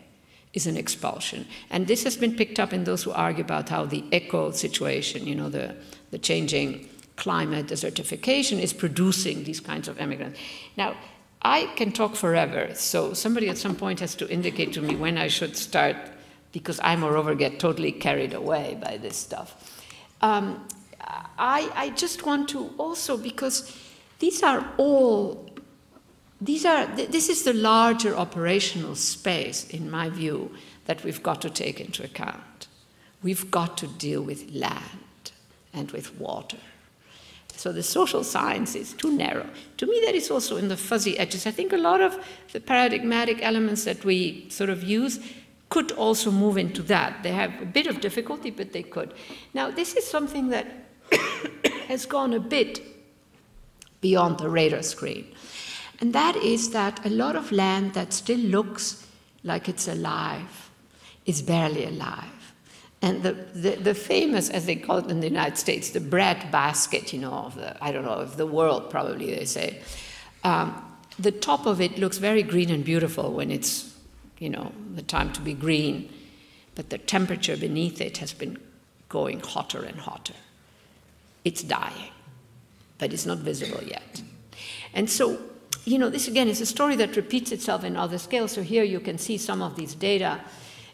is an expulsion. And this has been picked up in those who argue about how the eco situation, you know, the changing climate, desertification is producing these kinds of immigrants. Now, I can talk forever, so somebody at some point has to indicate to me when I should start, because I, moreover, get totally carried away by this stuff. I just want to also, because these are all, this is the larger operational space, in my view, that we've got to take into account. We've got to deal with land and with water. So the social science is too narrow. To me, that is also in the fuzzy edges. I think a lot of the paradigmatic elements that we sort of use could also move into that. They have a bit of difficulty, but they could. Now, this is something that has gone a bit beyond the radar screen. And that is that a lot of land that still looks like it's alive is barely alive. And the famous, as they call it in the United States, the bread basket, you know, of the, I don't know, of the world, probably they say. The top of it looks very green and beautiful when it's, you know, the time to be green. But the temperature beneath it has been going hotter and hotter. It's dying, but it's not visible yet. And so, you know, this again is a story that repeats itself in other scales. So here you can see some of these data.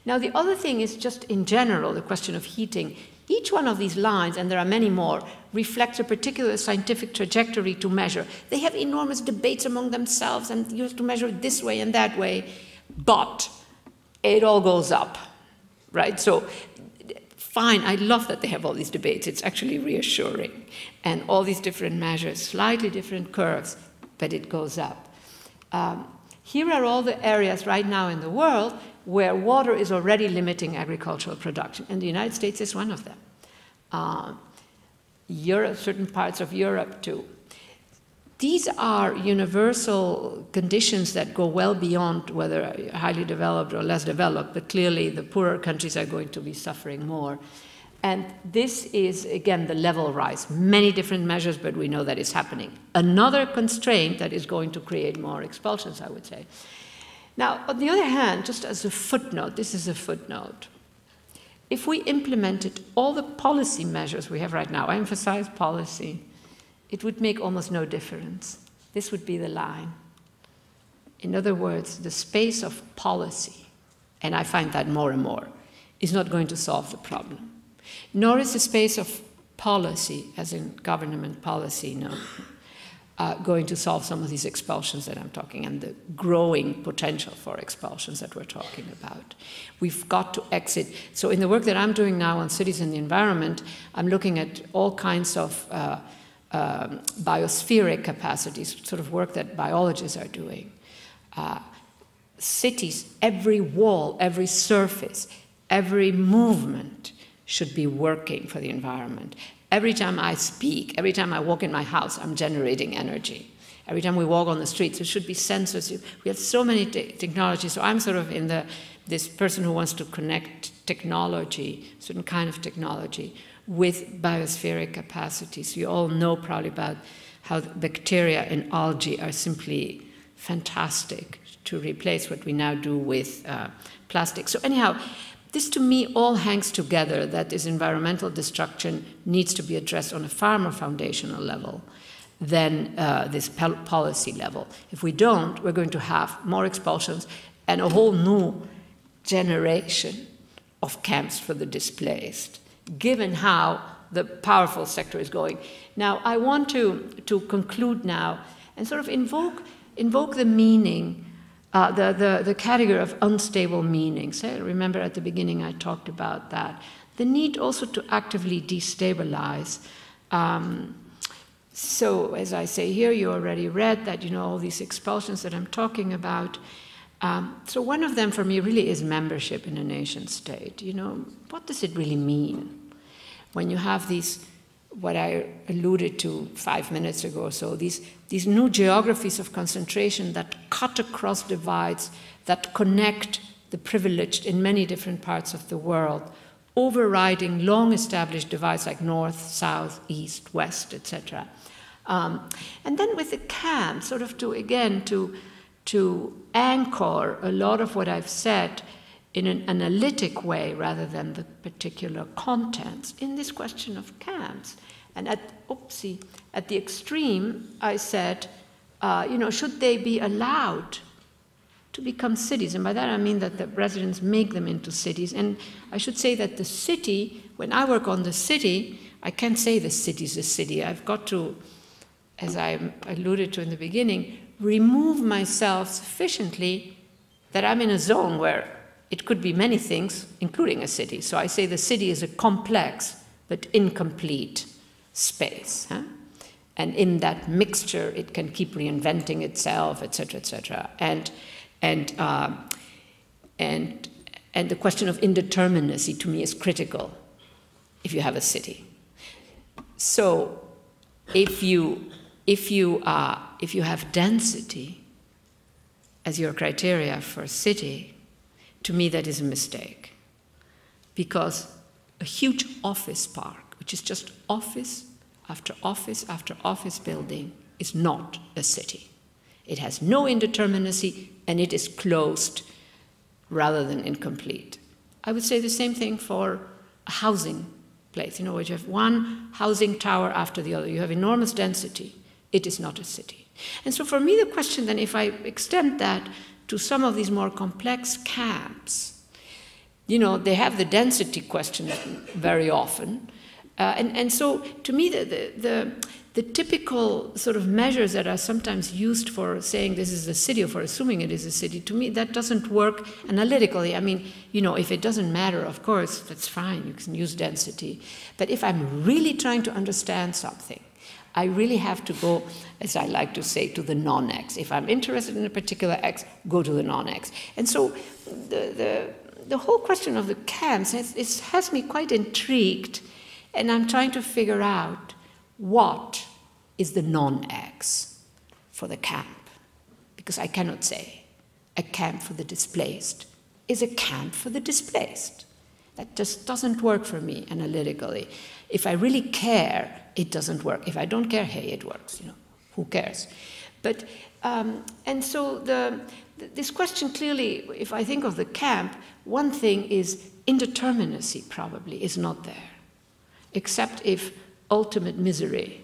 Now, the other thing is just in general, the question of heating. Each one of these lines, and there are many more, reflects a particular scientific trajectory to measure. They have enormous debates among themselves, and you have to measure it this way and that way, but it all goes up, right? So, fine, I love that they have all these debates. It's actually reassuring. And all these different measures, slightly different curves, but it goes up. Here are all the areas right now in the world where water is already limiting agricultural production, and the United States is one of them. Europe, certain parts of Europe too. These are universal conditions that go well beyond whether highly developed or less developed, but clearly the poorer countries are going to be suffering more. And this is, again, the level rise. Many different measures, but we know that is happening. Another constraint that is going to create more expulsions, I would say. Now, on the other hand, just as a footnote, this is a footnote. If we implemented all the policy measures we have right now, I emphasize policy, it would make almost no difference. This would be the line. In other words, the space of policy, and I find that more and more, is not going to solve the problem. Nor is the space of policy, as in government policy, no, going to solve some of these expulsions that I'm talking, and the growing potential for expulsions that we're talking about. We've got to exit. So in the work that I'm doing now on cities and the environment, I'm looking at all kinds of biospheric capacities, sort of work that biologists are doing. Cities, every wall, every surface, every movement should be working for the environment. Every time I speak, every time I walk in my house, I'm generating energy. Every time we walk on the streets, there should be sensors. We have so many technologies. So I'm sort of in this person who wants to connect technology, certain kind of technology, with biospheric capacities. You all know probably about how bacteria and algae are simply fantastic to replace what we now do with plastic. So anyhow, this to me all hangs together, that this environmental destruction needs to be addressed on a far more foundational level than this policy level. If we don't, we're going to have more expulsions and a whole new generation of camps for the displaced, given how the powerful sector is going. Now, I want to conclude now and sort of invoke the meaning, the category of unstable meanings. Remember at the beginning I talked about that. The need also to actively destabilize So, as I say here, you already read that, all these expulsions that I'm talking about. So one of them for me really is membership in a nation state. What does it really mean when you have these, what I alluded to 5 minutes ago or so, these new geographies of concentration that cut across divides, that connect the privileged in many different parts of the world, overriding long-established divides like north, south, east, west, etc. And then with the camp, sort of to anchor a lot of what I've said in an analytic way rather than the particular contents in this question of camps. And at the extreme, I said, should they be allowed to become cities? And by that I mean that the residents make them into cities. And I should say that the city, when I work on the city, I can't say the city's a city. I've got to, as I alluded to in the beginning, remove myself sufficiently that I'm in a zone where it could be many things, including a city. So I say the city is a complex but incomplete space. And in that mixture, it can keep reinventing itself, etc., etc. And the question of indeterminacy to me is critical if you have a city. So if you have density as your criteria for a city, to me that is a mistake. Because a huge office park, which is just office after office after office building, is not a city. It has no indeterminacy and it is closed rather than incomplete. I would say the same thing for a housing place, where you have one housing tower after the other. You have enormous density. It is not a city. And so for me, the question then, if I extend that to some of these more complex camps, they have the density question very often. And so to me, the typical sort of measures that are sometimes used for saying this is a city or for assuming it is a city, to me, that doesn't work analytically. I mean, if it doesn't matter, of course, that's fine. You can use density. But if I'm really trying to understand something, I really have to go, as I like to say, to the non-X. If I'm interested in a particular X, go to the non-X. And so the whole question of the camps has me quite intrigued, and I'm trying to figure out what is the non-X for the camp. Because I cannot say a camp for the displaced is a camp for the displaced. That just doesn't work for me analytically. If I really care, it doesn't work. If I don't care, hey, it works. Who cares? But and so this question clearly, if I think of the camp, one thing is indeterminacy probably is not there, except if ultimate misery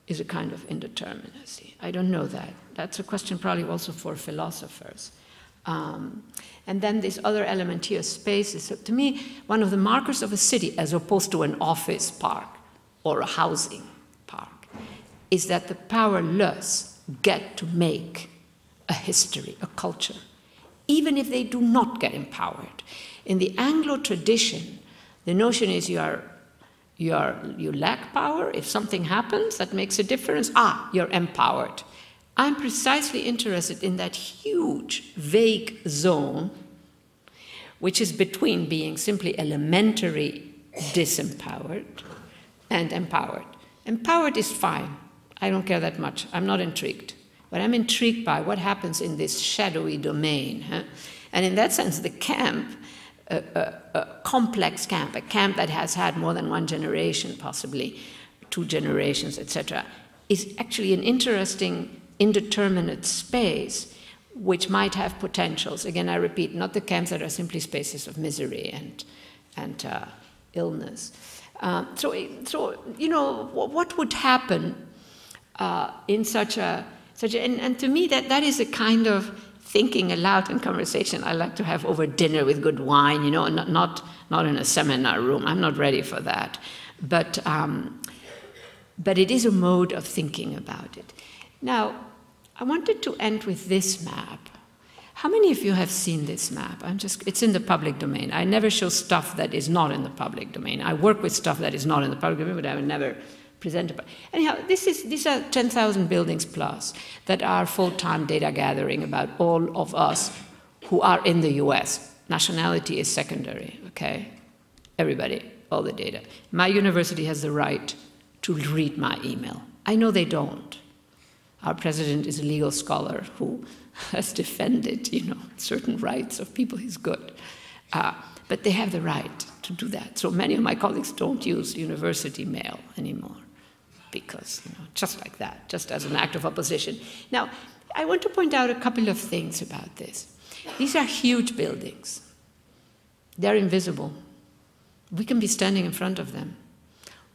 is a kind of indeterminacy. I don't know that. That's a question probably also for philosophers. And then this other element here, space, is, so to me, one of the markers of a city, as opposed to an office park or a housing park, is that the powerless get to make a history, a culture, even if they do not get empowered. In the Anglo tradition, the notion is you lack power. If something happens that makes a difference, you're empowered. I'm precisely interested in that huge, vague zone, which is between being simply elementary disempowered and empowered. Empowered is fine. I don't care that much. I'm not intrigued. But I'm intrigued by what happens in this shadowy domain. And in that sense, the camp, a complex camp, a camp that has had more than one generation, possibly 2 generations, etc., is actually an interesting indeterminate space which might have potentials. Again, I repeat, not the camps that are simply spaces of misery and illness. So what would happen in such a and to me that is a kind of thinking aloud and conversation I like to have over dinner with good wine, not in a seminar room. I'm not ready for that, but it is a mode of thinking about it. Now, I wanted to end with this map. How many of you have seen this map? It's in the public domain. I never show stuff that is not in the public domain. I work with stuff that is not in the public domain, but I would never presented. Anyhow, these are 10,000 buildings plus that are full-time data gathering about all of us who are in the US. Nationality is secondary, okay? Everybody, all the data. My university has the right to read my email. I know they don't. Our president is a legal scholar who has defended, certain rights of people. He's good. But they have the right to do that. So many of my colleagues don't use university mail anymore because, just like that, just as an act of opposition. Now, I want to point out a couple of things about this. These are huge buildings. They're invisible. We can be standing in front of them.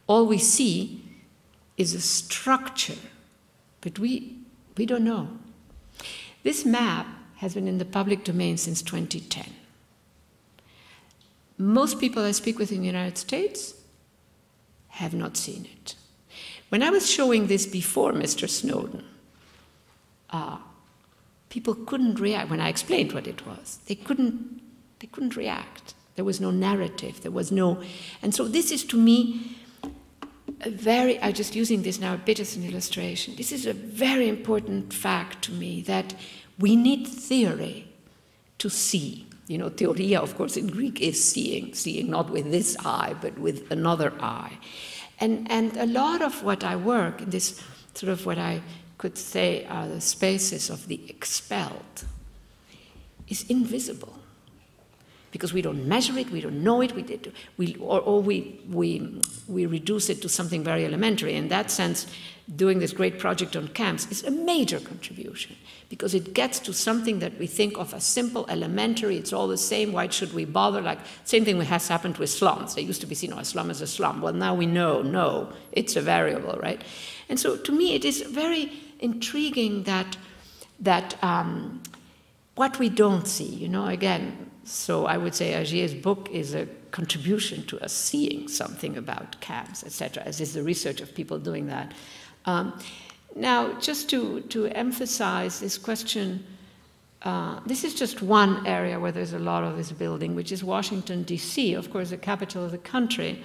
All we see is a structure, but we don't know. This map has been in the public domain since 2010. Most people I speak with in the United States have not seen it. When I was showing this before Mr. Snowden, people couldn't react. When I explained what it was, they couldn't react. There was no narrative, there was no... And so this is, to me, I'm just using this now a bit as an illustration. This is a very important fact to me, that we need theory to see. Theoria, of course, in Greek is seeing not with this eye, but with another eye. And a lot of what I work in this sort of what I could say are the spaces of the expelled is invisible. Because we don't measure it, we don't know it, we reduce it to something very elementary. In that sense, doing this great project on camps is a major contribution, because it gets to something that we think of as simple, elementary, it's all the same, why should we bother? Like, same thing has happened with slums. They used to be seen, a slum is a slum. Well, now we know, no, it's a variable, right? And so to me, it is very intriguing that what we don't see, again, so I would say Agier's book is a contribution to us seeing something about camps, etc., as is the research of people doing that. Now, just to emphasize this question, this is just one area where there's a lot of this building, which is Washington, D.C., of course, the capital of the country.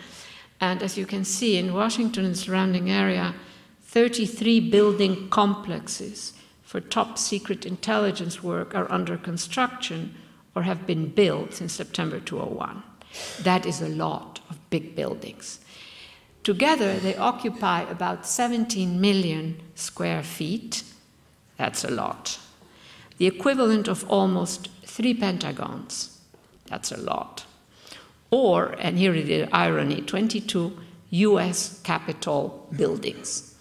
And as you can see, in Washington and surrounding area, 33 building complexes for top secret intelligence work are under construction or have been built since September 2001. That is a lot of big buildings. Together, they occupy about 17 million square feet. That's a lot. The equivalent of almost 3 pentagons. That's a lot. Or, and here is the irony, 22 US Capitol buildings.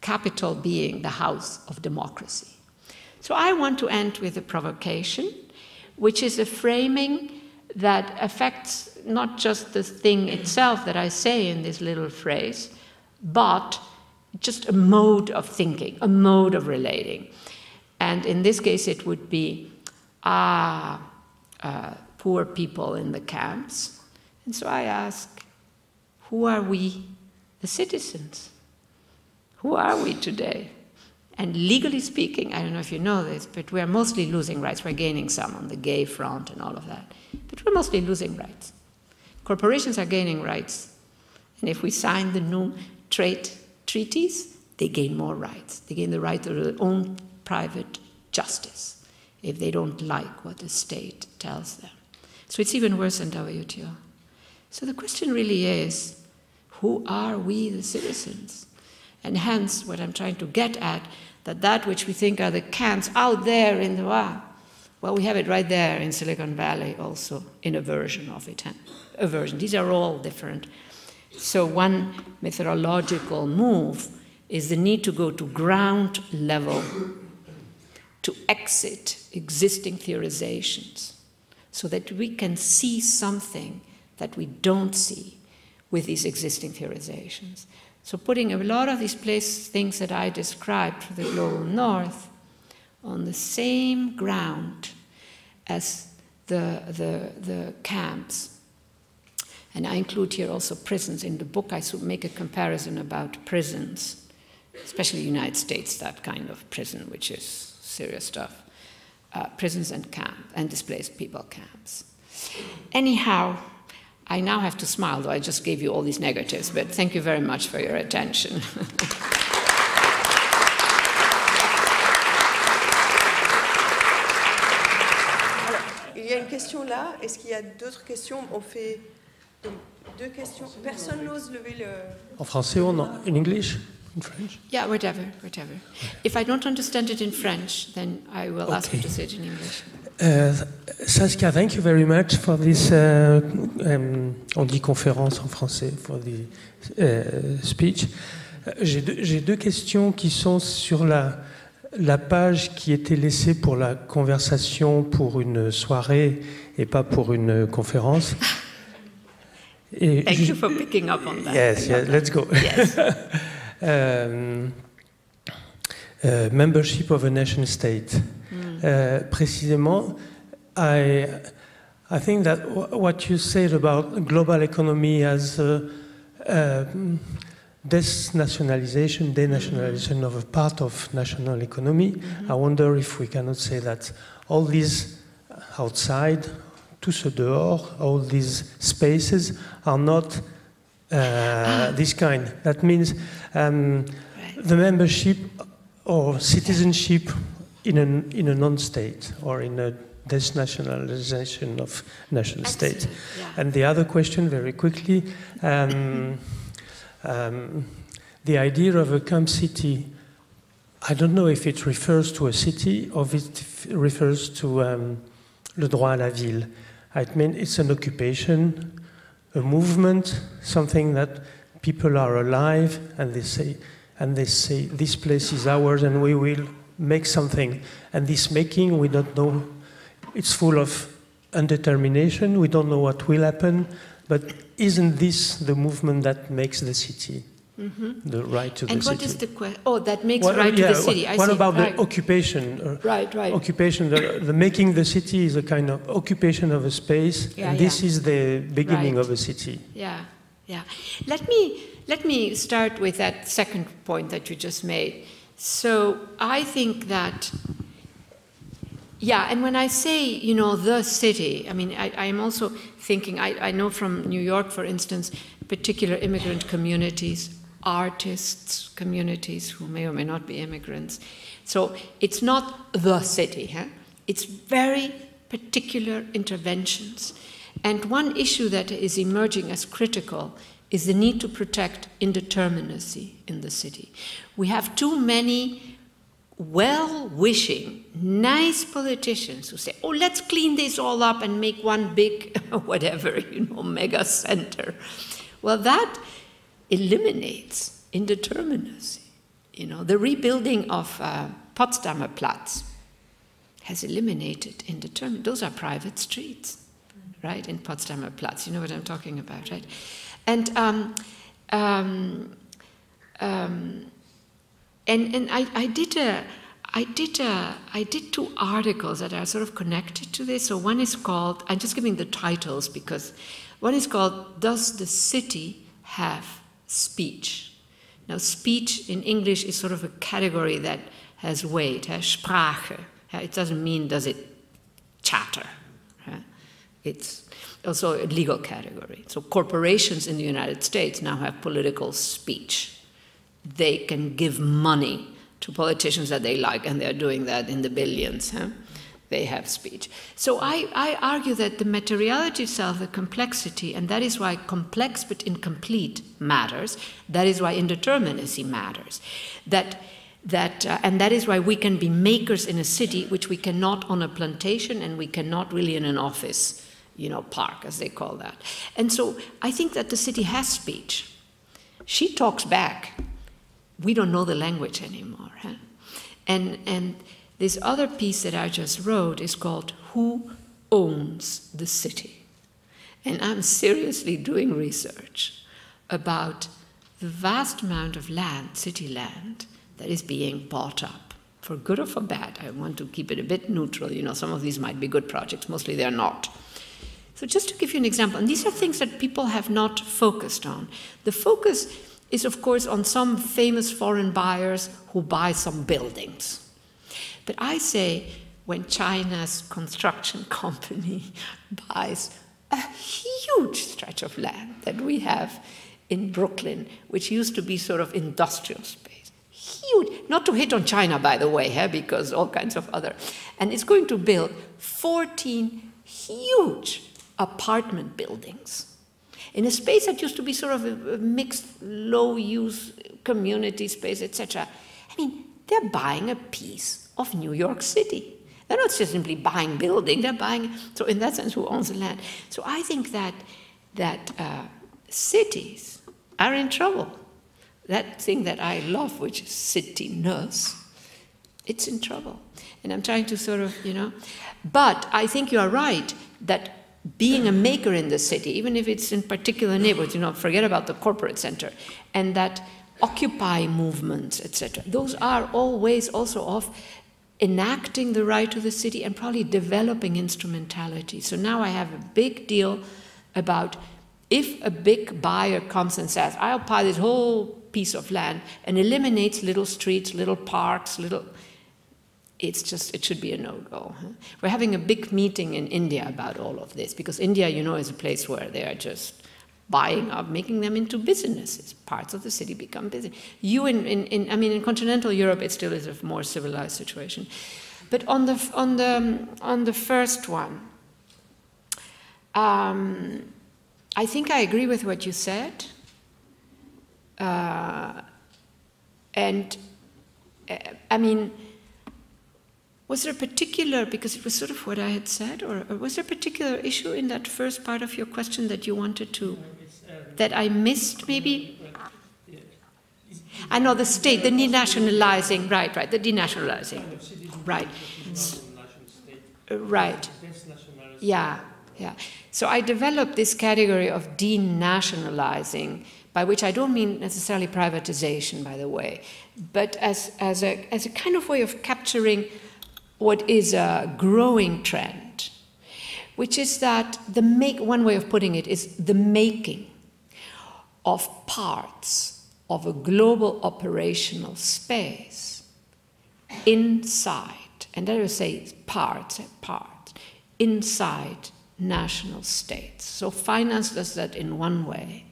Capitol being the house of democracy. So I want to end with a provocation, which is a framing that affects not just the thing itself that I say in this little phrase, but just a mode of thinking, a mode of relating. And in this case, it would be, poor people in the camps. And so I ask, who are we, the citizens? Who are we today? And legally speaking, I don't know if you know this, but we're mostly losing rights. We're gaining some on the gay front and all of that. But we're mostly losing rights. Corporations are gaining rights. And if we sign the new trade treaties, they gain more rights. They gain the right to their own private justice if they don't like what the state tells them. So it's even worse than WTO. So the question really is, who are we, the citizens? And hence, what I'm trying to get at, that which we think are the camps out there in the well, we have it right there in Silicon Valley also, in a version of it. A version. These are all different. So one methodological move is the need to go to ground level to exit existing theorizations so that we can see something that we don't see with these existing theorizations. So putting a lot of these things that I described for the global north on the same ground as the camps. And I include here also prisons. In the book, I make a comparison about prisons, especially the United States, that kind of prison, which is serious stuff. Prisons and camps, and displaced people camps. Anyhow, I now have to smile, though I just gave you all these negatives, but thank you very much for your attention. Il y a une question là. Est-ce qu'il y a d'autres questions? On fait deux questions. Personne n'ose lever le... En français ou en English? In French? Yeah, whatever. If I don't understand it in French, then I will ask you to say it in English. Saskia, thank you very much for this, on dit conférence en français, for the speech. J'ai deux questions qui sont sur la page qui était laissée pour la conversation pour une soirée et pas pour une conférence. Et Thank you for picking up on that. Yes, let's go. Yes. Membership of a nation state. Précisément, I think that what you said about global economy as denationalization of a part of national economy, I wonder if we cannot say that all these outside, tout ce dehors, all these spaces are not this kind. That means the membership or citizenship in a non-state or in a denationalization of nation state. Yeah. And the other question, very quickly, the idea of a camp city, I don't know if it refers to a city or if it refers to le droit à la ville. I mean, it's an occupation, a movement, something that people are alive and they say, this place is ours and we will make something. And this making, we don't know, it's full of undetermination, we don't know what will happen, but isn't this the movement that makes the city? The right to the city. And what is the question? Oh, that makes right to the city. I what see. about right. the occupation? Right. Occupation, the making the city is a kind of occupation of a space, and this is the beginning of a city. Yeah. Let me start with that second point that you just made. So I think that, and when I say, the city, I mean, I am also thinking, I know from New York, for instance, particular immigrant communities, artists communities who may or may not be immigrants. So it's not the city, it's very particular interventions. And one issue that is emerging as critical is the need to protect indeterminacy in the city. We have too many well-wishing, nice politicians who say, oh, let's clean this all up and make one big, whatever, mega center. Well, that eliminates indeterminacy. The rebuilding of Potsdamer Platz has eliminated indeterminacy. Those are private streets, right, in Potsdamer Platz. You know what I'm talking about, right? And I did two articles that are sort of connected to this. So one is called, I'm just giving the titles because one is called, Does the City Have Speech? Now, speech in English is sort of a category that has weight, Sprache. It doesn't mean does it chatter. It's also a legal category. So corporations in the United States now have political speech. They can give money to politicians that they like, and they're doing that in the billions. They have speech. So I argue that the materiality itself, the complexity, and that is why complex but incomplete matters. That is why indeterminacy matters. And that is why we can be makers in a city, which we cannot on a plantation, and we cannot really in an office, park, as they call that. And so I think that the city has speech. She talks back. We don't know the language anymore. And this other piece that I just wrote is called Who Owns the City? And I'm seriously doing research about the vast amount of land, city land, that is being bought up, for good or for bad. I want to keep it a bit neutral. Some of these might be good projects, mostly they're not. So just to give you an example, and these are things that people have not focused on. The focus is, of course, on some famous foreign buyers who buy some buildings. But I say, when China's construction company buys a huge stretch of land that we have in Brooklyn, which used to be sort of industrial space. Huge, not to hit on China, by the way, because all kinds of other. And it's going to build 14 huge apartment buildings in a space that used to be sort of a mixed, low-use community space, etc. I mean, they're buying a piece of New York City. They're not just simply buying building, they're buying, so in that sense, who owns the land? So I think that cities are in trouble. That thing that I love, which is city-ness, it's in trouble. And I'm trying to sort of, but I think you are right that being a maker in the city, even if it's in particular neighborhoods, forget about the corporate center, and that Occupy movements, etc., those are all ways also of enacting the right to the city and probably developing instrumentality. So now I have a big deal about if a big buyer comes and says, I'll buy this whole piece of land and eliminates little streets, little parks, it should be a no-go. We're having a big meeting in India about all of this, because India, is a place where they are just buying up, making them into businesses. Parts of the city become business. In continental Europe, it still is a more civilized situation. But on the first one, I think I agree with what you said. Was there a particular, because it was sort of what I had said, or was there a particular issue in that first part of your question that you wanted to, that I missed maybe? I know the state, the denationalizing, right, the denationalizing, right. Right, yeah. So I developed this category of denationalizing, by which I don't mean necessarily privatization, by the way, but as a kind of way of capturing what is a growing trend, which is that one way of putting it is the making of parts of a global operational space inside, and I would say parts, inside national states. So finance does that in one way.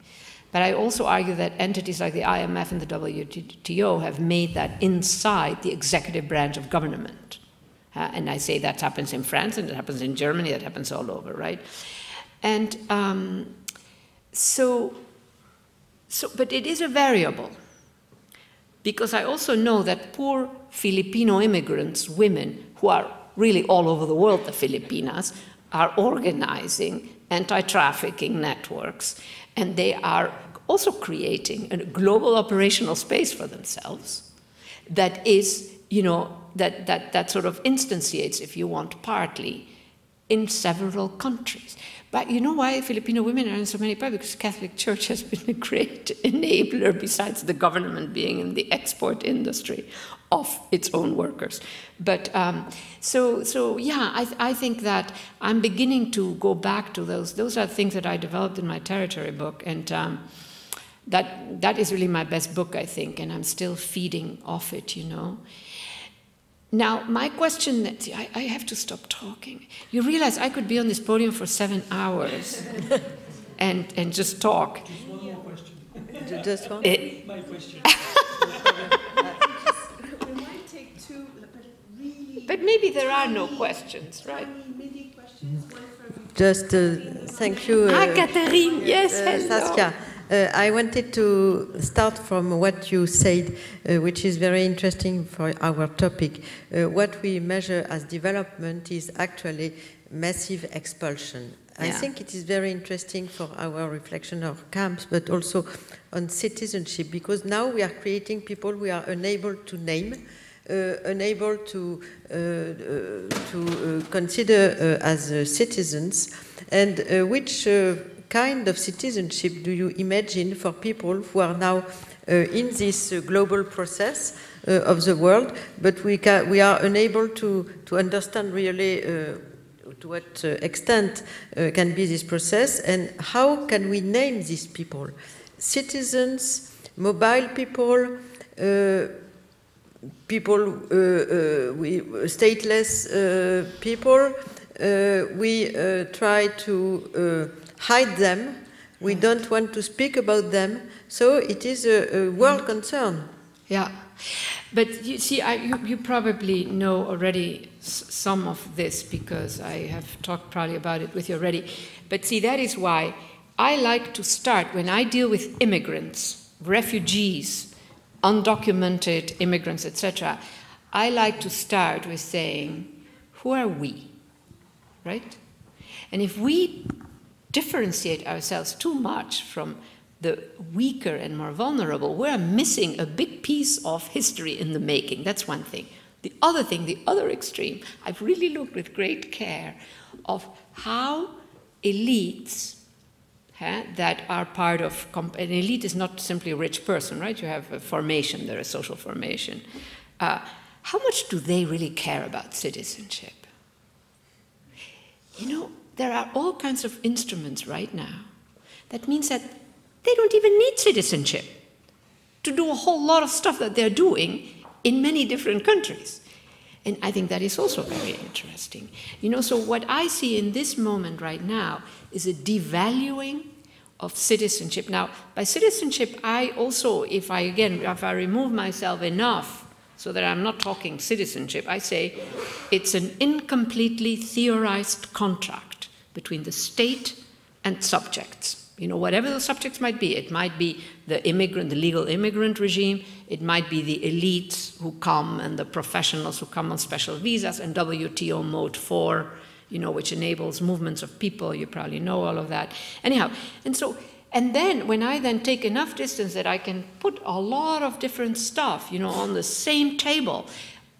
But I also argue that entities like the IMF and the WTO have made that inside the executive branch of government. And I say that happens in France, and it happens in Germany, that happens all over, right? And but it is a variable, because I also know that poor Filipino immigrants, women, who are really all over the world, the Filipinas, are organizing anti-trafficking networks, and they are also creating a global operational space for themselves that is, that sort of instantiates, if you want, partly in several countries. But you know why Filipino women are in so many places? Because the Catholic Church has been a great enabler, besides the government being in the export industry of its own workers. But I think that I'm beginning to go back to those. Those are things that I developed in my territory book, and that is really my best book, I think, and I'm still feeding off it, Now, my question, I have to stop talking. You realize I could be on this podium for 7 hours and just talk. Just one more question. Just one? My question. We might take two, but really... But maybe there are no questions, right? Mini questions, one from... Just thank you. Catherine, yes, hello. Saskia. I wanted to start from what you said, which is very interesting for our topic. What we measure as development is actually massive expulsion. Yeah. I think it is very interesting for our reflection on camps, but also on citizenship, because now we are creating people we are unable to name, unable to consider as citizens, and which kind of citizenship do you imagine for people who are now in this global process of the world, but we are unable to understand really to what extent can be this process, and how can we name these people? Citizens, mobile people, people, stateless people, we try to hide them. We don't want to speak about them. So it is a world concern. Yeah. But you see, you probably know already some of this because I have talked probably about it with you already. But see, that is why I like to start, when I deal with immigrants, refugees, undocumented immigrants, etc., I like to start with saying, who are we, right? And if we differentiate ourselves too much from the weaker and more vulnerable, we're missing a big piece of history in the making. That's one thing. The other thing, the other extreme, I've really looked with great care of how elites that are part of, an elite is not simply a rich person, right? You have a formation, there is social formation. How much do they really care about citizenship? You know, there are all kinds of instruments right now. That means that they don't even need citizenship to do a whole lot of stuff that they're doing in many different countries. And I think that is also very interesting. You know, so what I see in this moment right now is a devaluing of citizenship. Now, by citizenship, I also, if I remove myself enough so that I'm not talking citizenship, I say it's an incompletely theorized contract between the state and subjects. You know, whatever the subjects might be. It might be the immigrant, the legal immigrant regime. It might be the elites who come and the professionals who come on special visas and WTO Mode 4, you know, which enables movements of people. You probably know all of that. Anyhow, and then when I then take enough distance that I can put a lot of different stuff, you know, on the same table,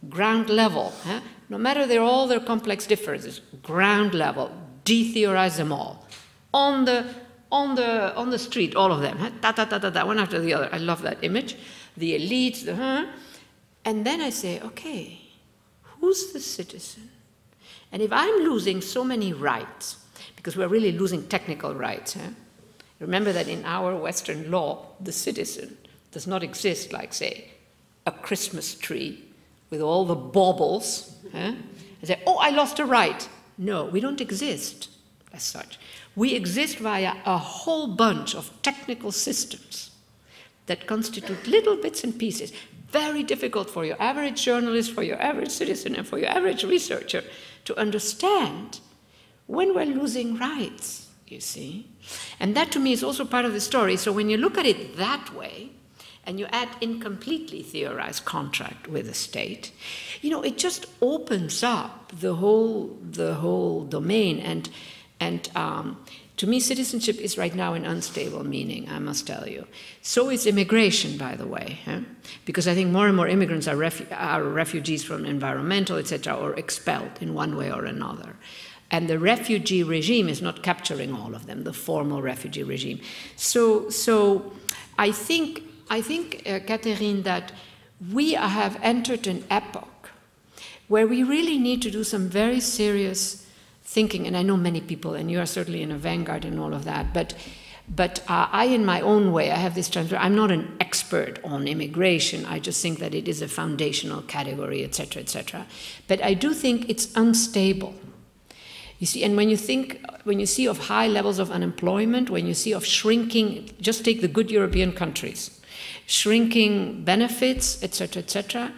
ground level, no matter all their complex differences, ground level, de-theorize them all. On the street, all of them, one after the other. I love that image. The elites, and then I say, okay, who's the citizen? And if I'm losing so many rights, because we're really losing technical rights, remember that in our Western law, the citizen does not exist like, say, a Christmas tree with all the baubles, and say, oh, I lost a right. No, we don't exist as such. We exist via a whole bunch of technical systems that constitute little bits and pieces, very difficult for your average journalist, for your average citizen, and for your average researcher to understand when we're losing rights, you see. And that, to me, is also part of the story. So when you look at it that way, and you add incompletely theorized contract with the state, you know, it just opens up the whole domain. And to me, citizenship is right now an unstable meaning, I must tell you. So is immigration, by the way, because I think more and more immigrants are refugees from environmental, etc., or expelled in one way or another. And the refugee regime is not capturing all of them, the formal refugee regime. So I think, Catherine, that we have entered an epoch where we really need to do some very serious thinking, and I know many people, and you are certainly in a vanguard and all of that, but I, in my own way, I have this transfer. I'm not an expert on immigration. I just think that it is a foundational category, etc., etc. But I do think it's unstable. You see, and when you see of high levels of unemployment, when you see of shrinking, just take the good European countries, shrinking benefits, etc., etc.,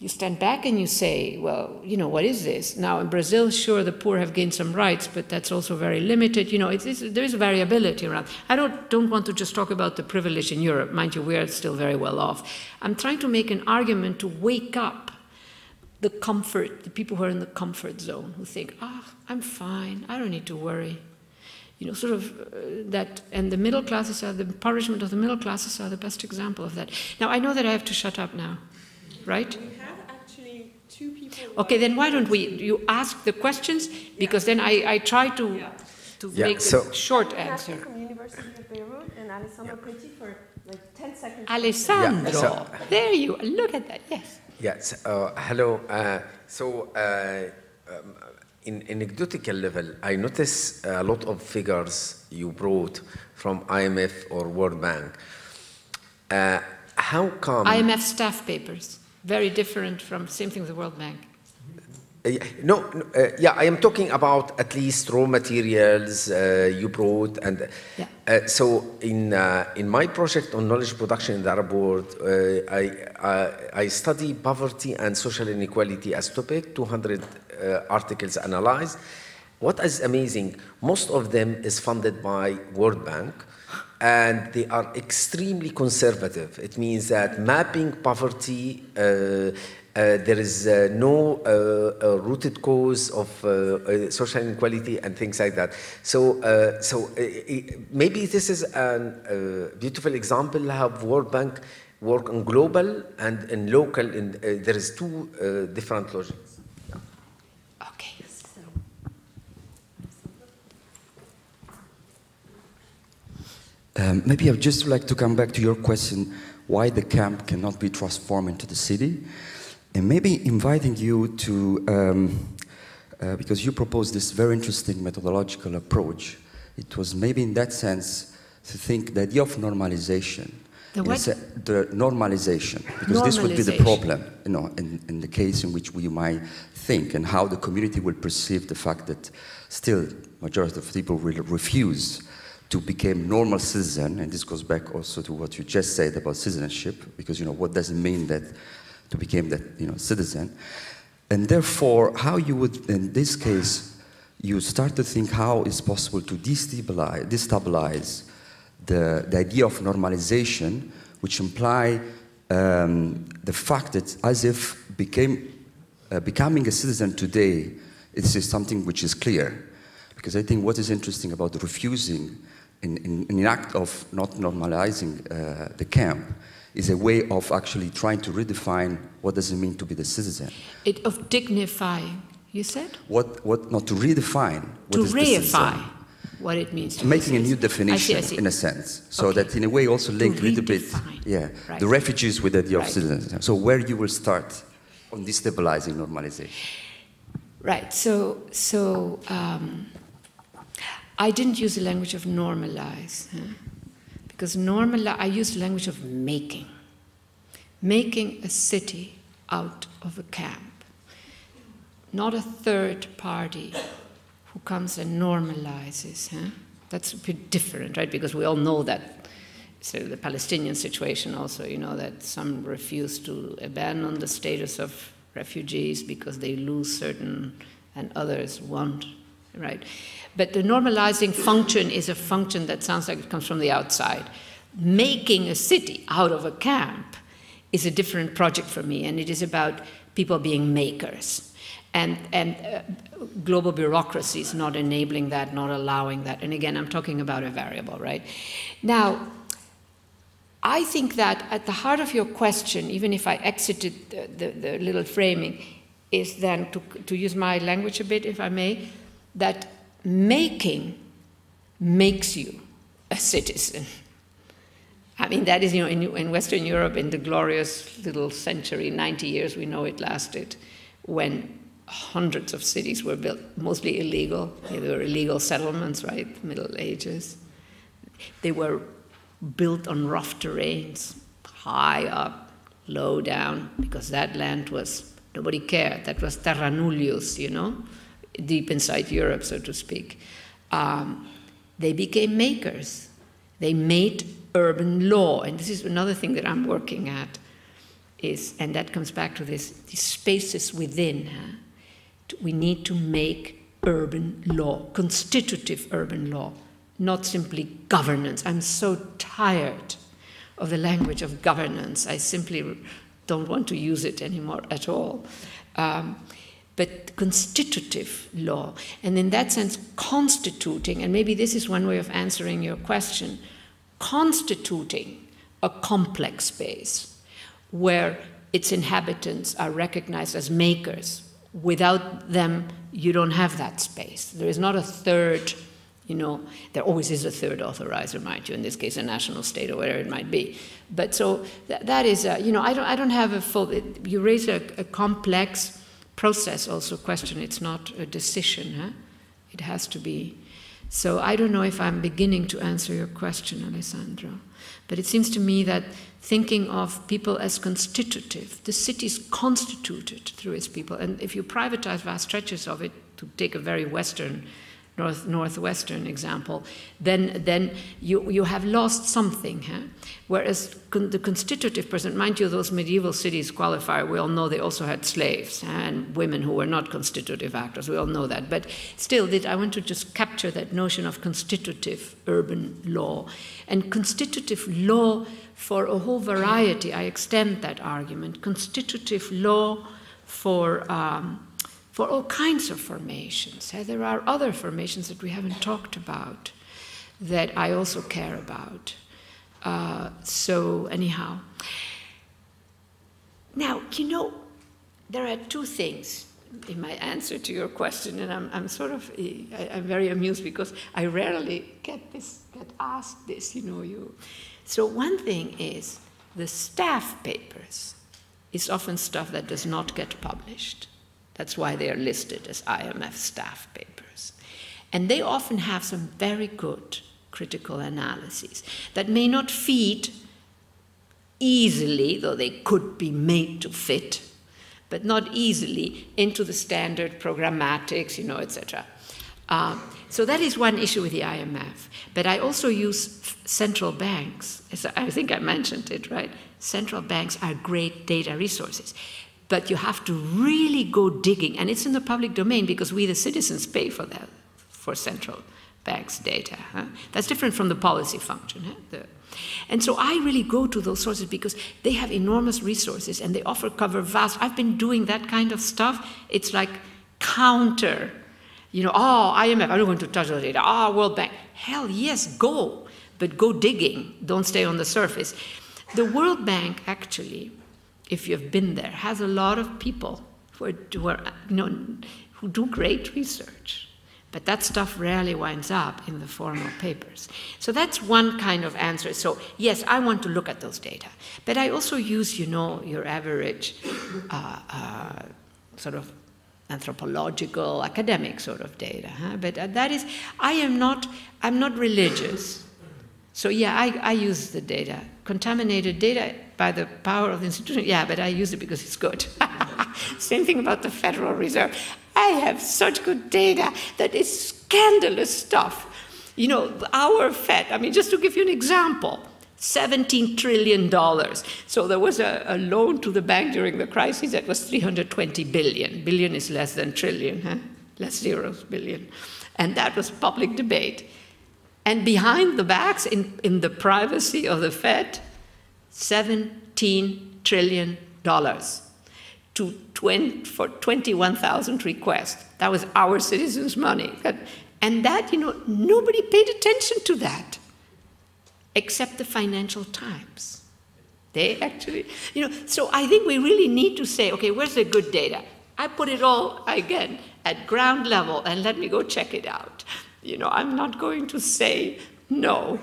you stand back and you say, well, you know, what is this? Now, in Brazil, sure, the poor have gained some rights, but that's also very limited. You know, there is variability around. I don't want to just talk about the privilege in Europe. Mind you, we are still very well off. I'm trying to make an argument to wake up the people who are in the comfort zone, who think, I'm fine, I don't need to worry. You know, sort of that, and the middle classes the impoverishment of the middle classes are the best example of that. Now, I know that I have to shut up now, right? Two people. Okay, then why don't you ask the questions, because then I try to make a short answer. From University of Beirut and Alessandro Petit for like 10 seconds. Alessandro, there you look at that. Yes. Yes. Hello. In anecdotal level, I notice a lot of figures you brought from IMF or World Bank. How come? IMF staff papers. Very different from, same thing with the World Bank. Yeah, I am talking about at least raw materials you brought, and so in my project on knowledge production in the Arab world, I study poverty and social inequality as topic. 200 articles analyzed. What is amazing, most of them is funded by World Bank, and they are extremely conservative. It means that mapping poverty, there is no rooted cause of social inequality and things like that. So, maybe this is a beautiful example how World Bank work on global and in local. There is two different logics. Okay. Maybe I'd just like to come back to your question, why the camp cannot be transformed into the city, and maybe inviting you to, because you proposed this very interesting methodological approach, it was maybe in that sense to think the idea of normalization. The what? The normalization, because this would be the problem, you know, in the case in which we might think, and how the community will perceive the fact that still majority of people will refuse to become normal citizen, and this goes back also to what you just said about citizenship, because, you know, what does it mean that to become that, you know, citizen? And therefore, how you would, in this case, you start to think how it's possible to destabilize the idea of normalization, which imply the fact that as if becoming a citizen today, it's something which is clear. Because I think what is interesting about refusing in an act of not normalizing the camp is a way of actually trying to redefine what does it mean to be the citizen. Of dignifying, you said? What not to redefine what to is reify the citizen. What it means to Making be a new definition, I see. in a sense, so that in a way also link a little bit, right. the refugees with the idea of citizenship. So where you will start on destabilizing normalization. Right. So I didn't use the language of normalize, because I used the language of making a city out of a camp, not a third party who comes and normalizes. That's a bit different, right? Because we all know that. So the Palestinian situation also, you know, that some refuse to abandon the status of refugees because they lose certain, and others won't, right? But the normalizing function is a function that sounds like it comes from the outside. Making a city out of a camp is a different project for me, and it is about people being makers. And global bureaucracies not enabling that, not allowing that. And again, I'm talking about a variable, right? Now, I think that at the heart of your question, even if I exited the little framing, is then, to use my language a bit, if I may, that making makes you a citizen. I mean, that is, you know, in Western Europe, in the glorious little century, 90 years we know it lasted, when hundreds of cities were built, mostly illegal. They were illegal settlements, right? Middle Ages. They were built on rough terrains, high up, low down, because that land was, nobody cared. That was terra nullius, you know, deep inside Europe, so to speak. They became makers. They made urban law, and this is another thing that I'm working at, and that comes back to these spaces within. We need to make urban law, constitutive urban law, not simply governance. I'm so tired of the language of governance. I simply don't want to use it anymore at all. But constitutive law, and in that sense, constituting, and maybe this is one way of answering your question, constituting a complex space where its inhabitants are recognized as makers. Without them, you don't have that space. There is not a third, you know, there always is a third authorizer, mind you, in this case a national state or whatever it might be. But so that is, you know, I don't have a full, you raise a complex process also question. It's not a decision, It has to be So I don't know if I'm beginning to answer your question, Alessandro, but it seems to me that thinking of people as constitutive, the city is constituted through its people, and if you privatize vast stretches of it, to take a very Western, northwestern example, then you have lost something. Huh? Whereas the constitutive person, mind you, those medieval cities qualify, we all know they also had slaves and women who were not constitutive actors, we all know that. But still, I want to just capture that notion of constitutive urban law. And constitutive law for a whole variety, I extend that argument, constitutive law for all kinds of formations. There are other formations that we haven't talked about that I also care about. So anyhow. Now, you know, there are two things in my answer to your question, and I'm very amused because I rarely get asked this, you know. So one thing is the staff papers is often stuff that does not get published. That's why they are listed as IMF staff papers. And they often have some very good critical analyses that may not feed easily, though they could be made to fit, but not easily into the standard programmatics, you know, etc. So that is one issue with the IMF. But I also use central banks. I think I mentioned it, right? Central banks are great data resources. But you have to really go digging, and it's in the public domain because we, the citizens, pay for that, for central banks' data. Huh? That's different from the policy function. Huh? And so I really go to those sources because they have enormous resources and they cover vast. I've been doing that kind of stuff. It's like counter, you know, IMF, I'm not going to touch the data. World Bank. Hell yes, go, but go digging. Don't stay on the surface. The World Bank, actually, if you've been there, has a lot of people who do great research. But that stuff rarely winds up in the formal papers. So that's one kind of answer. So yes, I want to look at those data. But I also use, you know, your average sort of anthropological, academic sort of data. Huh? But that is, I'm not religious. So yeah, I use the data. Contaminated data by the power of the institution, yeah, but I use it because it's good. Same thing about the Federal Reserve. I have such good data that is scandalous stuff. You know, our Fed, I mean, just to give you an example, $17 trillion. So there was a loan to the bank during the crisis that was 320 billion. Billion is less than trillion, huh? Less zeros, billion. And that was public debate. And behind the backs, in the privacy of the Fed, $17 trillion for 21,000 requests. That was our citizens' money. And that, you know, nobody paid attention to that, except the Financial Times. They actually, you know, so I think we really need to say, okay, where's the good data? I put it all, again, at ground level, and let me go check it out. You know, I'm not going to say no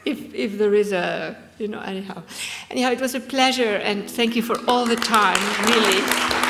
if there is a, you know, anyhow. Anyhow, it was a pleasure, and thank you for all the time, really.